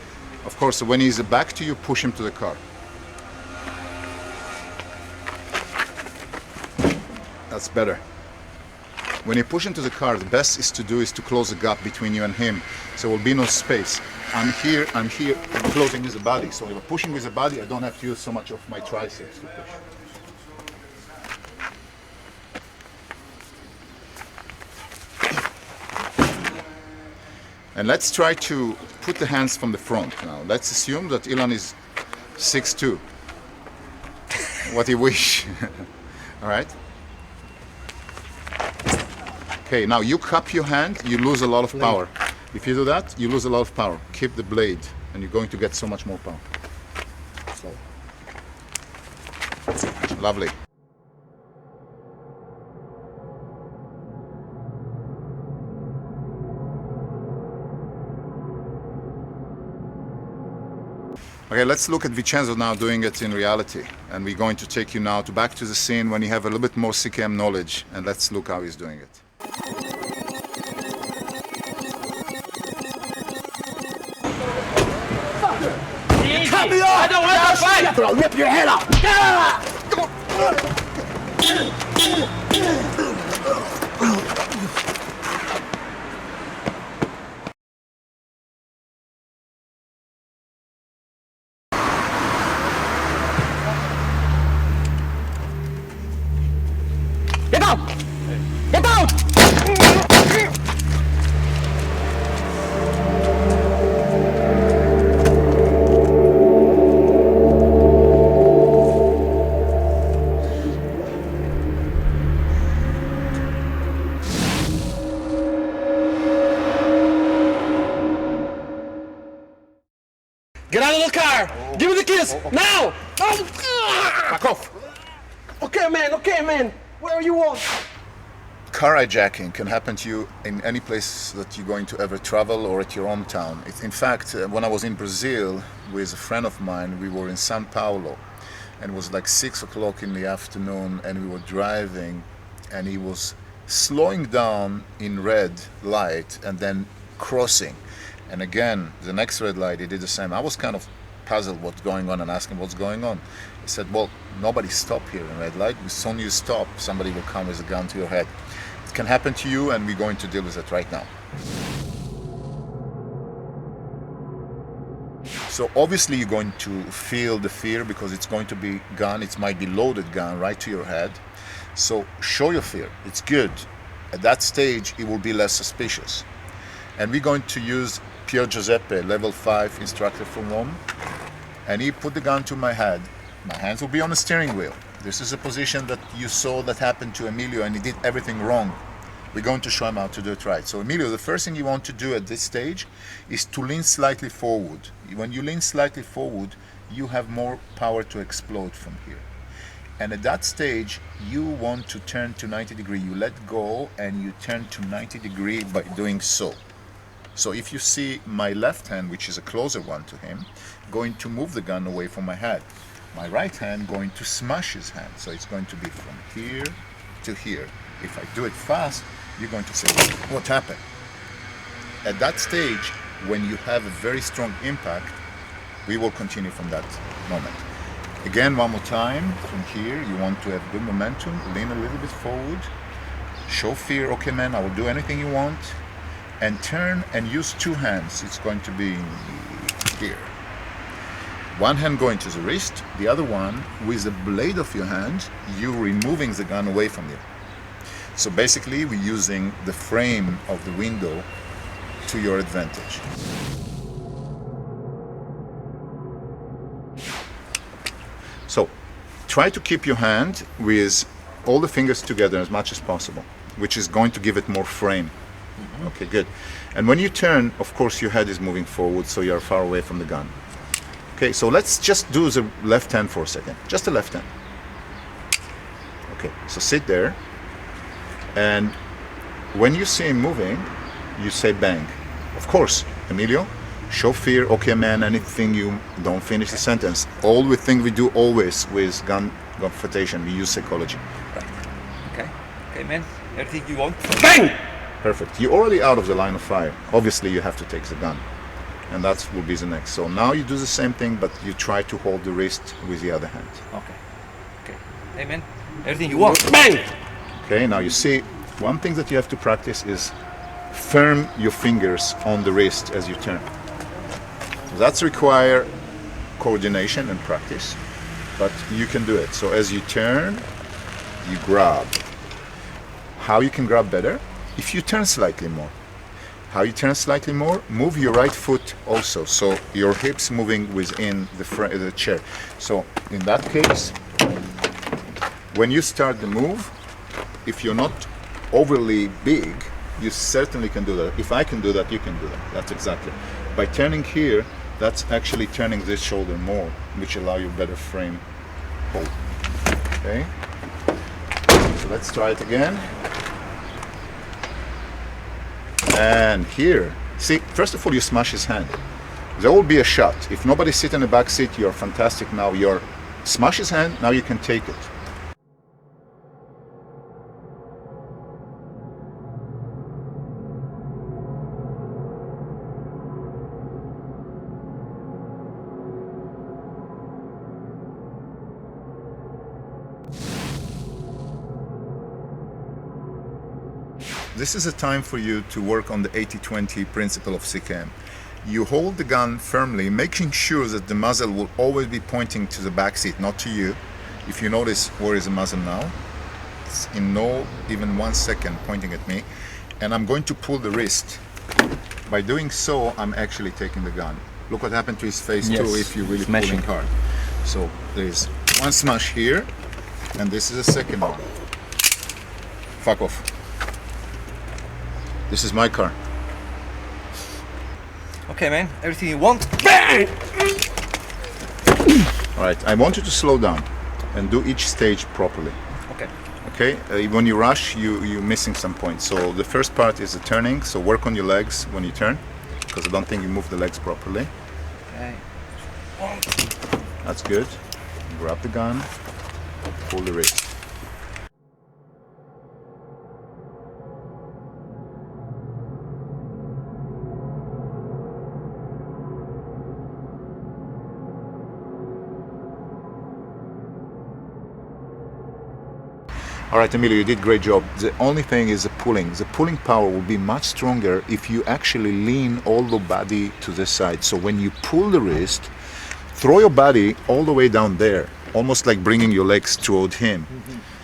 Of course, when he's back to you, push him to the car. That's better. When you push into the car, the best is to close the gap between you and him. So there will be no space. I'm here, I'm closing with the body. So if I'm pushing with the body, I don't have to use so much of my triceps to push. And let's try to put the hands from the front now. Let's assume that Ilan is 6'2". What he wish. All right? Okay, now you cup your hand, you lose a lot of power. If you do that, you lose a lot of power. Keep the blade, and you're going to get so much more power. Slow. Lovely. Okay, let's look at Vincenzo now doing it in reality. And we're going to take you now back to the scene when you have a little bit more CKM knowledge, and let's look how he's doing it. Cut me off! I don't want to fight! I'll rip your head off! Get out! Get out! Get out of the car! Give me the kiss! Now! Back off! Okay, man! Where you want? Car hijacking can happen to you in any place that you're going to ever travel or at your hometown. In fact, when I was in Brazil with a friend of mine, we were in São Paulo, and it was like 6 o'clock in the afternoon, and we were driving, and he was slowing down in red light and then crossing. And again, the next red light, he did the same. I was kind of puzzled what's going on and asking what's going on. He said, well, nobody stopped here in red light. As soon as you stop, somebody will come with a gun to your head. It can happen to you, and we're going to deal with it right now. So obviously you're going to feel the fear because it's going to be gun, it might be loaded gun right to your head. So show your fear, it's good. At that stage, it will be less suspicious. And we're going to use Pier Giuseppe, level 5 instructor from Rome. And he put the gun to my head. My hands will be on the steering wheel. This is a position that you saw that happened to Emilio, and he did everything wrong. we're going to show him how to do it right. So Emilio, the first thing you want to do at this stage is to lean slightly forward. When you lean slightly forward, you have more power to explode from here. And at that stage, you want to turn to 90 degree. You let go and you turn to 90 degree by doing so. So if you see my left hand, which is a closer one to him, going to move the gun away from my head. My right hand going to smash his hand. So it's going to be from here to here. If I do it fast, you're going to say, what happened? At that stage, when you have a very strong impact, we will continue from that moment. Again, one more time, from here, you want to have good momentum, lean a little bit forward, show fear, okay man, I will do anything you want, and turn and use two hands. It's going to be here. One hand going to the wrist, the other one with the blade of your hand, you removing the gun away from you. So basically, we're using the frame of the window to your advantage. So try to keep your hand with all the fingers together as much as possible, which is going to give it more frame. Okay, good. And when you turn, of course, your head is moving forward, so you're far away from the gun. Okay, so let's just do the left hand for a second. Just the left hand. Okay, so sit there. And when you see him moving, you say bang. Of course, Emilio, show fear, okay man, anything you don't finish the sentence. All the thing we do always with gun confrontation, we use psychology. Right. Okay. Okay, man. Everything you want. Bang! Perfect. You're already out of the line of fire. Obviously, you have to take the gun. And that will be the next. So now you do the same thing, but you try to hold the wrist with the other hand. Okay. Okay. Hey, man. Everything you want. Bang! Okay, now you see, one thing that you have to practice is firm your fingers on the wrist as you turn. That's require coordination and practice, but you can do it. So as you turn, you grab. How you can grab better? If you turn slightly more. How you turn slightly more? Move your right foot also, so your hips moving within the chair. So in that case, when you start the move, if you're not overly big, you certainly can do that. If I can do that, you can do that. That's exactly. By turning here, that's actually turning this shoulder more, which allow you better frame hold. Okay? So let's try it again. And here, see, first of all, you smash his hand. There will be a shot. If nobody sit in the back seat, you're fantastic now. You're smash his hand, now you can take it. This is a time for you to work on the 80-20 principle of CKM. You hold the gun firmly, making sure that the muzzle will always be pointing to the back seat, not to you. If you notice, where is the muzzle now? It's in no even 1 second pointing at me. And I'm going to pull the wrist. By doing so, I'm actually taking the gun. Look what happened to his face too if you're really pulling hard. So there's one smash here, and this is a second one. Fuck off. This is my car. Okay, man. Everything you want. Bang! All right, I want you to slow down and do each stage properly. Okay. Okay, when you rush, you're missing some points. So the first part is the turning, so work on your legs when you turn, because I don't think you move the legs properly. Okay. That's good. Grab the gun, pull the wrist. All right, Emilio, you did a great job. The only thing is the pulling. The pulling power will be much stronger if you actually lean all the body to the side. So when you pull the wrist, throw your body all the way down there, almost like bringing your legs toward him.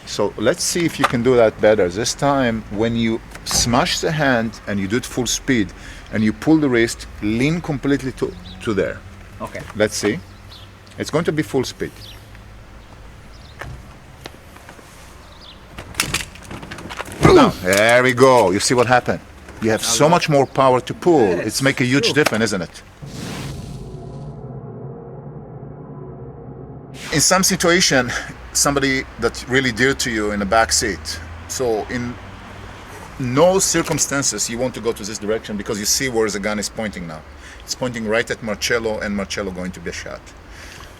So let's see if you can do that better. This time, when you smash the hand and you do it full speed, and you pull the wrist, lean completely to there. Okay. Let's see. It's going to be full speed. Down. There we go. You see what happened? You have so much more power to pull. It's make a huge difference, isn't it? In some situation, somebody that's really dear to you in the back seat. So in no circumstances you want to go to this direction because you see where the gun is pointing now. It's pointing right at Marcello and Marcello going to be shot.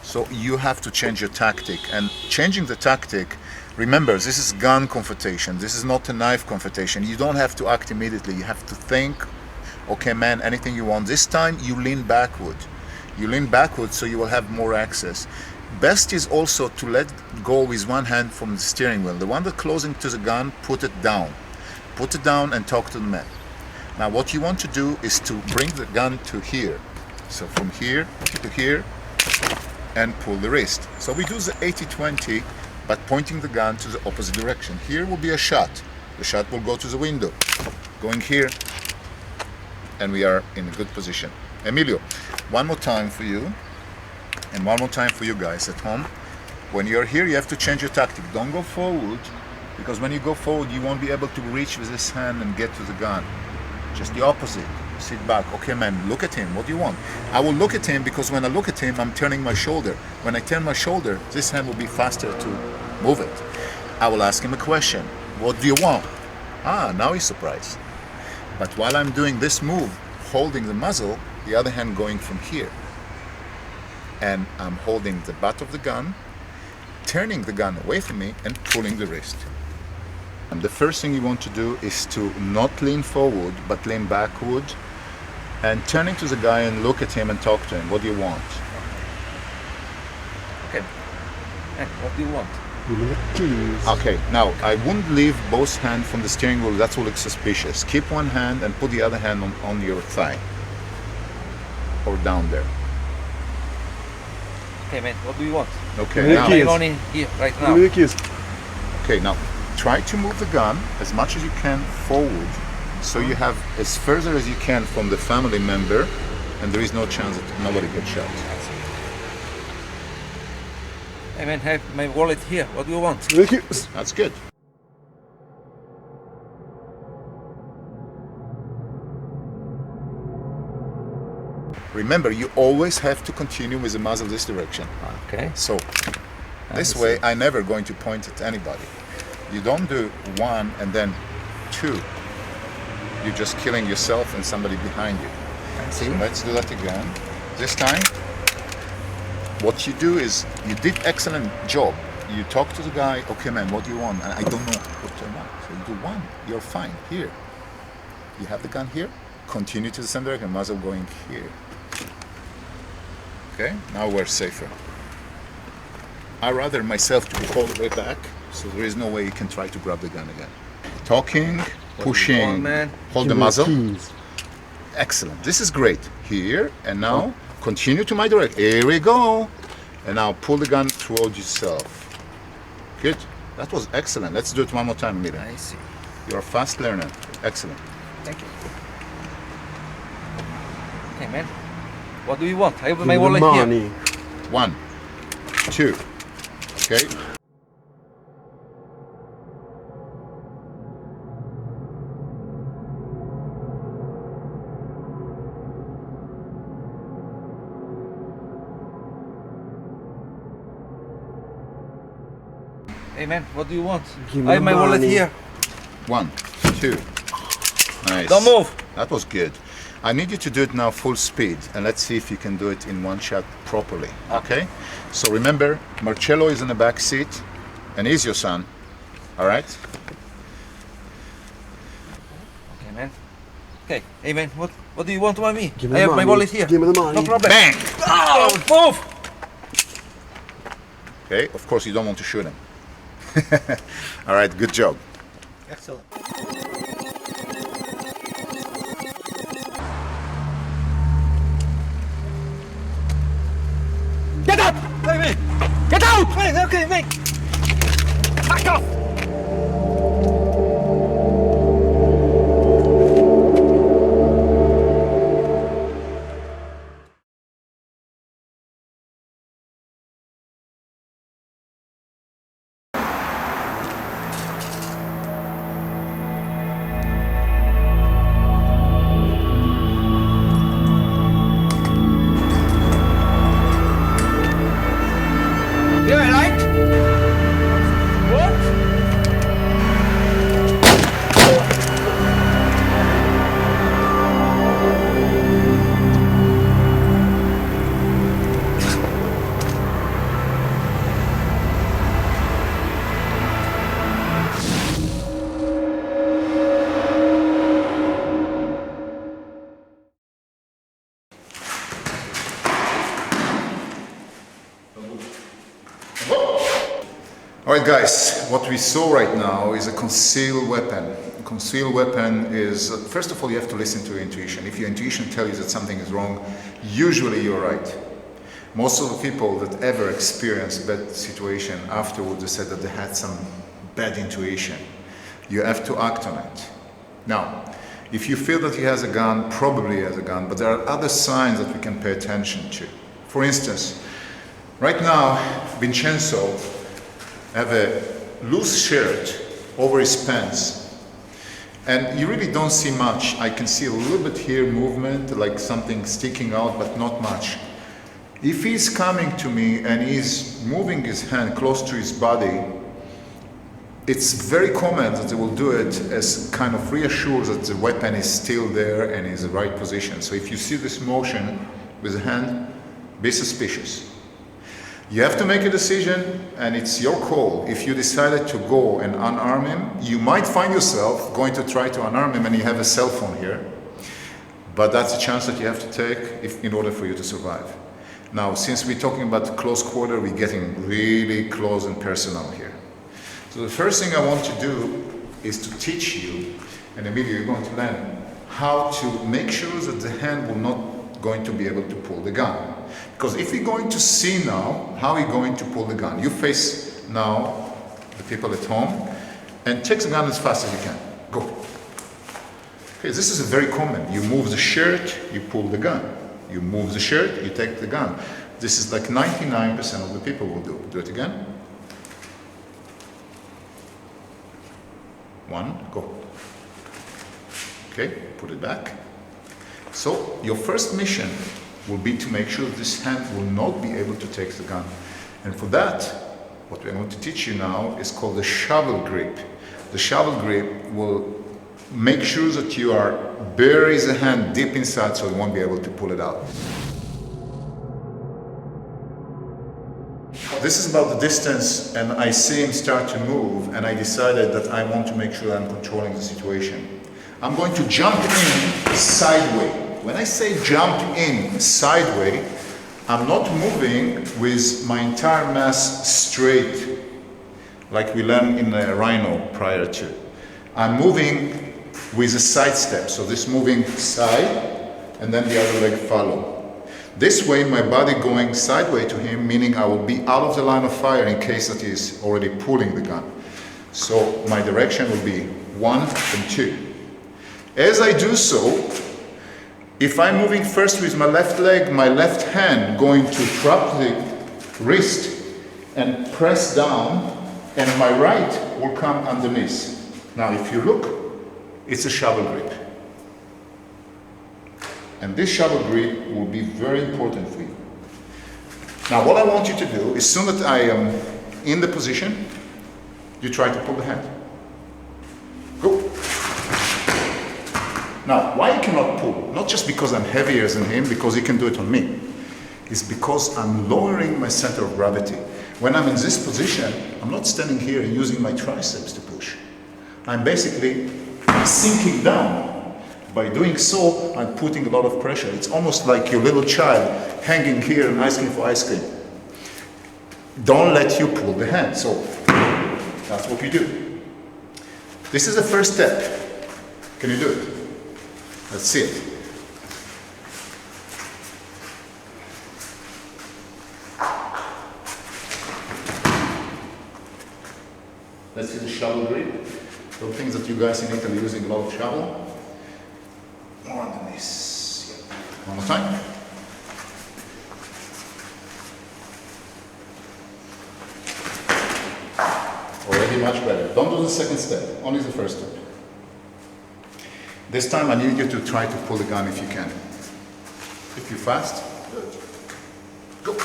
So you have to change your tactic, and changing the tactic, remember, this is gun confrontation. This is not a knife confrontation. You don't have to act immediately. You have to think, okay, man, anything you want. This time you lean backward. You lean backward so you will have more access. Best is also to let go with one hand from the steering wheel. The one that's closing to the gun, put it down. Put it down and talk to the man. Now what you want to do is to bring the gun to here. So from here to here and pull the wrist. So we do the 80-20, but pointing the gun to the opposite direction. Here will be a shot. The shot will go to the window. Going here, and we are in a good position. Emilio, one more time for you, and one more time for you guys at home. When you're here, you have to change your tactic. Don't go forward, because when you go forward, you won't be able to reach with this hand and get to the gun. Just the opposite. Sit back. Okay, man, look at him. What do you want? I will look at him because when I look at him, I'm turning my shoulder. When I turn my shoulder, this hand will be faster to move it. I will ask him a question. What do you want? Ah, now he's surprised. But while I'm doing this move, holding the muzzle, the other hand going from here. And I'm holding the butt of the gun, turning the gun away from me and pulling the wrist. And the first thing you want to do is to not lean forward, but lean backward and turning to the guy and look at him and talk to him. What do you want? Okay. Hey, what do you want? Okay, now I wouldn't leave both hands from the steering wheel. That will look suspicious. Keep one hand and put the other hand on your thigh or down there. Okay, man, what do you want? Okay, now. I'm only here right now. Okay, now try to move the gun as much as you can forward so you have as further as you can from the family member and there is no chance that nobody gets shot. Hey man, have my wallet here. What do you want? That's good. Remember, you always have to continue with the muzzle this direction. Okay. So this way, I never going to point at anybody. You don't do one and then two. You're just killing yourself and somebody behind you. So let's do that again. This time, what you do is, you did excellent job. You talk to the guy, okay man, what do you want? And I don't know what I want. So you do one, you're fine, here. You have the gun here, continue to the center and muzzle going here. Okay, now we're safer. I rather myself to be all the way back, so there is no way you can try to grab the gun again. Talking, pushing, hold the muzzle. Excellent, this is great. Here, and now, continue to my direction. Here we go. And now pull the gun towards yourself. Good, that was excellent. Let's do it one more time, Mira. I see. You're a fast learner, excellent. Thank you. Okay, man. What do you want? I have my wallet here. 1, 2, okay. Hey man, what do you want? I have my wallet here. 1, 2, nice. Don't move. That was good. I need you to do it now full speed, and let's see if you can do it in one shot properly, okay? So remember, Marcello is in the back seat, and he's your son, all right? Okay, man. Okay, hey man, what do you want by me? I have my wallet here. Give me the money. No problem. Bang! Oh, move! Okay, of course you don't want to shoot him. All right, good job. Excellent. Get up! Hey man! Get out! Hey, okay, man! Back off! Alright guys, what we saw right now is a concealed weapon. A concealed weapon is, first of all, you have to listen to your intuition. If your intuition tells you that something is wrong, usually you're right. Most of the people that ever experienced bad situation afterwards, they said that they had some bad intuition. You have to act on it. Now, if you feel that he has a gun, probably he has a gun, but there are other signs that we can pay attention to. For instance, right now, Vincenzo have a loose shirt over his pants, and you really don't see much. I can see a little bit here movement, like something sticking out, but not much. If he's coming to me and he's moving his hand close to his body, it's very common that they will do it as kind of reassures that the weapon is still there and is in the right position. So if you see this motion with the hand, be suspicious. You have to make a decision, and it's your call. If you decided to go and unarm him, you might find yourself going to try to unarm him and you have a cell phone here. But that's a chance that you have to take in order for you to survive. Now, since we're talking about close quarter, we're getting really close and personal here. So the first thing I want to do is to teach you, and immediately you're going to learn how to make sure that the hand will not going to be able to pull the gun. Because if you're going to see now how you're going to pull the gun, you face now the people at home and take the gun as fast as you can. Go. Okay, this is very common. You move the shirt, you pull the gun. You move the shirt, you take the gun. This is like 99% of the people will do. Do it again. 1, go. Okay, put it back. So your first mission will be to make sure this hand will not be able to take the gun. And for that, what we're going to teach you now is called the shovel grip. The shovel grip will make sure that you are bury the hand deep inside so you won't be able to pull it out. This is about the distance, and I see him start to move, and I decided that I want to make sure I'm controlling the situation. I'm going to jump in sideways. When I say jump in sideways, I'm not moving with my entire mass straight, like we learned in the rhino prior to. I'm moving with a side step, so this moving side, and then the other leg follow. This way, my body going sideways to him, meaning I will be out of the line of fire in case that he's already pulling the gun. So my direction will be 1 and 2. As I do so, if I'm moving first with my left leg, my left hand going to trap the wrist and press down, and my right will come underneath. Now if you look, it's a shovel grip. And this shovel grip will be very important for you. Now what I want you to do, as soon as I am in the position, you try to pull the hand. Go. Now, why you cannot pull? Not just because I'm heavier than him, because he can do it on me. It's because I'm lowering my center of gravity. When I'm in this position, I'm not standing here and using my triceps to push. I'm basically sinking down. By doing so, I'm putting a lot of pressure. It's almost like your little child hanging here and asking for ice cream. Don't let you pull the hand. So that's what you do. This is the first step. Can you do it? Let's see it. Let's see the shovel grip. Those things that you guys in Italy are using a lot of shovel. More underneath. Yeah. One more time. Already much better. Don't do the second step, only the first step. This time I need you to try to pull the gun if you can. If you're fast, go.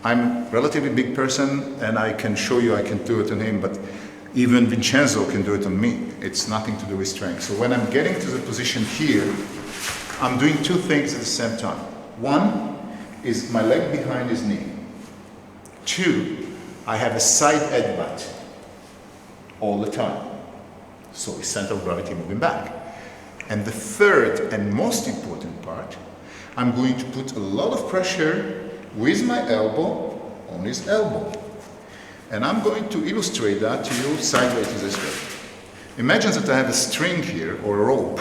I'm a relatively big person and I can show you I can do it on him, but even Vincenzo can do it on me. It's nothing to do with strength. So when I'm getting to the position here, I'm doing two things at the same time. One is my leg behind his knee. Two, I have a side headbutt all the time. So the center of gravity moving back. And the third and most important part, I'm going to put a lot of pressure with my elbow on his elbow. And I'm going to illustrate that to you sideways this way. Imagine that I have a string here, or a rope,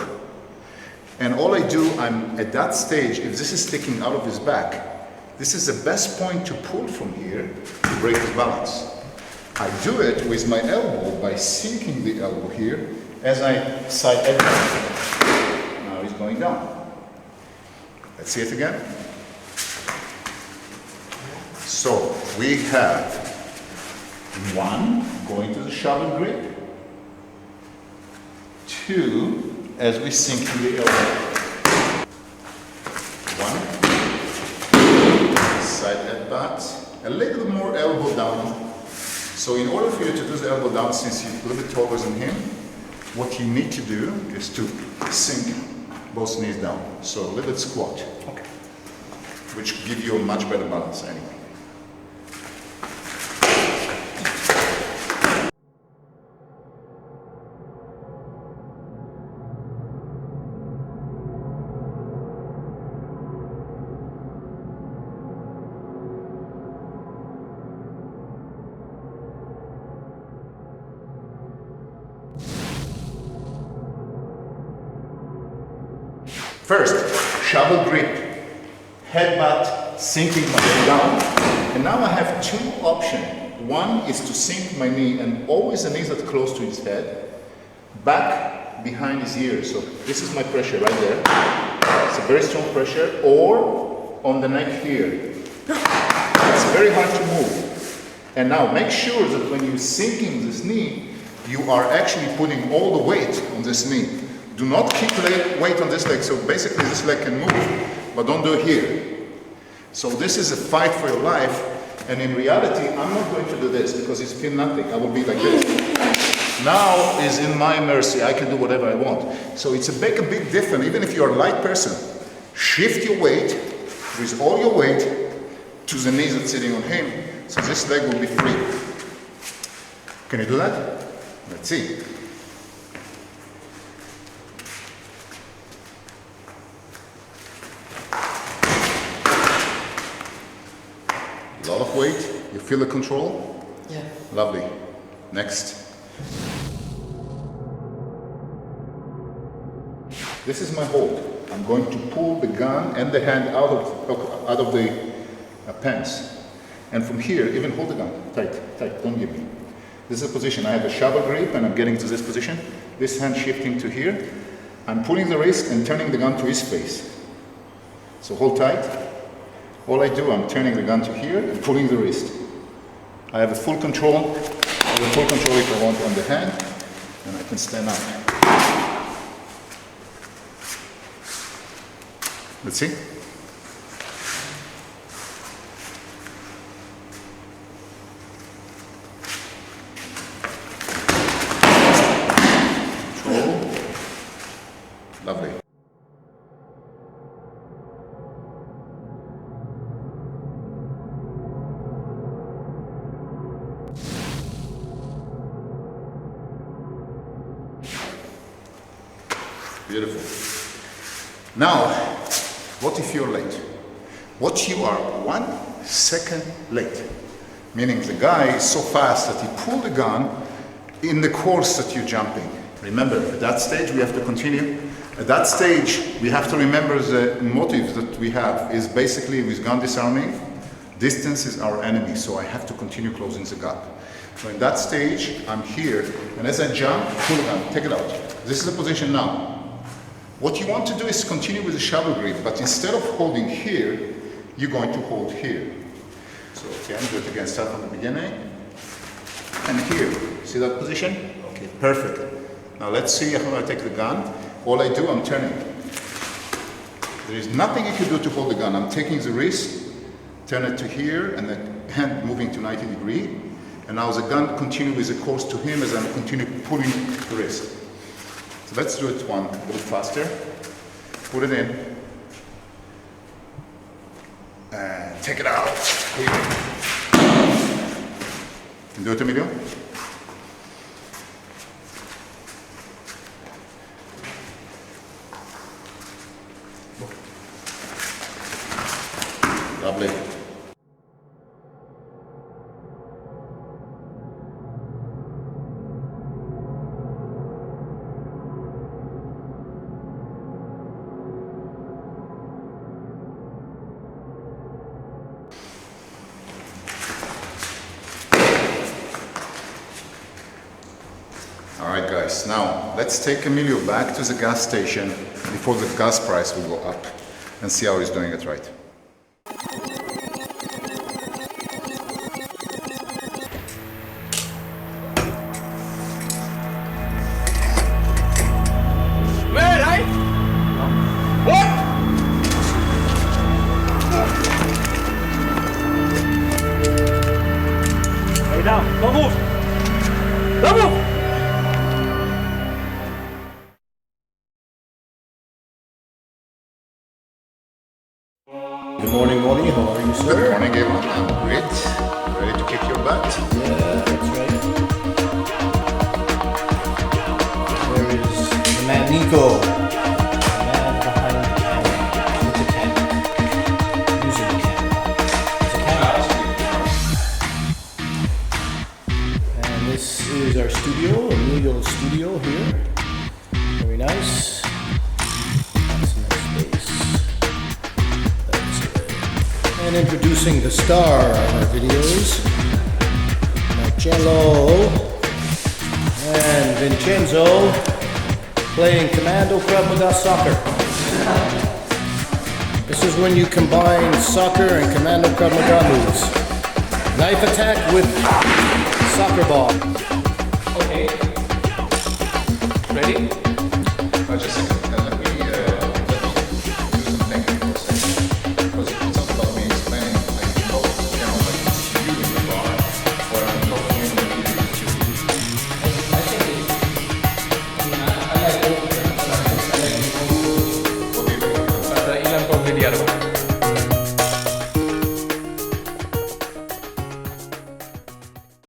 and all I do, I'm at that stage, if this is sticking out of his back, this is the best point to pull from here to break his balance. I do it with my elbow by sinking the elbow here as I side edge. Now he's going down. Let's see it again. So we have one going to the shovel grip, two as we sink in the elbow. One, side head back, a little more elbow down. So in order for you to do the elbow down, since you're a little bit taller than him, what you need to do is to sink both knees down. So a little bit squat, which give you a much better balance anyway. First, shovel grip, headbutt, sinking my knee down. And now I have two options. One is to sink my knee, and always the knees that close to his head, back behind his ears. So this is my pressure right there. It's a very strong pressure. Or on the neck here. It's very hard to move. And now make sure that when you're sinking this knee, you are actually putting all the weight on this knee. Do not keep weight on this leg, so basically this leg can move, but don't do it here. So this is a fight for your life, and in reality, I'm not going to do this because it's feel nothing. I will be like this. Now is in my mercy, I can do whatever I want. So it's a big difference, even if you're a light person. Shift your weight with all your weight to the knees that's sitting on him, so this leg will be free. Can you do that? Let's see. A lot of weight. You feel the control? Yeah. Lovely. Next. This is my hold. I'm going to pull the gun and the hand out of the pants. And from here, even hold the gun. Tight, don't give me. This is a position. I have a shovel grip and I'm getting to this position. This hand shifting to here. I'm pulling the wrist and turning the gun to his face. So hold tight. All I do, I'm turning the gun to here and pulling the wrist. I have a full control. I have a full control if I want on the hand, and I can stand up. Let's see. Control. Lovely. Beautiful. Now, what if you're late? What you are 1 second late? Meaning the guy is so fast that he pulled the gun in the course that you're jumping. Remember, at that stage we have to continue. At that stage, we have to remember the motive that we have is basically with gun disarming, distance is our enemy, so I have to continue closing the gap. So in that stage, I'm here, and as I jump, pull the gun, take it out. This is the position now. What you want to do is continue with the shovel grip, but instead of holding here, you're going to hold here. So again, do it again, start from the beginning. And here, see that position? Okay, perfect. Now let's see how I take the gun. All I do, I'm turning. There is nothing you can do to hold the gun. I'm taking the wrist, turn it to here, and the hand moving to 90 degrees. And now the gun continues with the course to him as I continue pulling the wrist. So let's do it one a little faster. Put it in. And take it out. Can you do it, Emilio? Lovely. Alright guys, now let's take Emilio back to the gas station before the gas price will go up and see how he's doing it right. Where, right? What? Lay down. Don't move. Don't move. Good morning, Molly. How are you, Good sir? morning everyone, I'm great. Ready to kick your butt? Yeah, that's right. There is the man Nico, the man behind the camera, with the camera, using the camera. It's a camera. And this is our studio, Emilio's studio here. Very nice. That's a nice space. That's it. And introducing the star of our videos, Marcello and Vincenzo, playing Commando Krav soccer. This is when you combine soccer and Commando Krav moves. Knife attack with soccer ball. Okay. Ready? Just a second.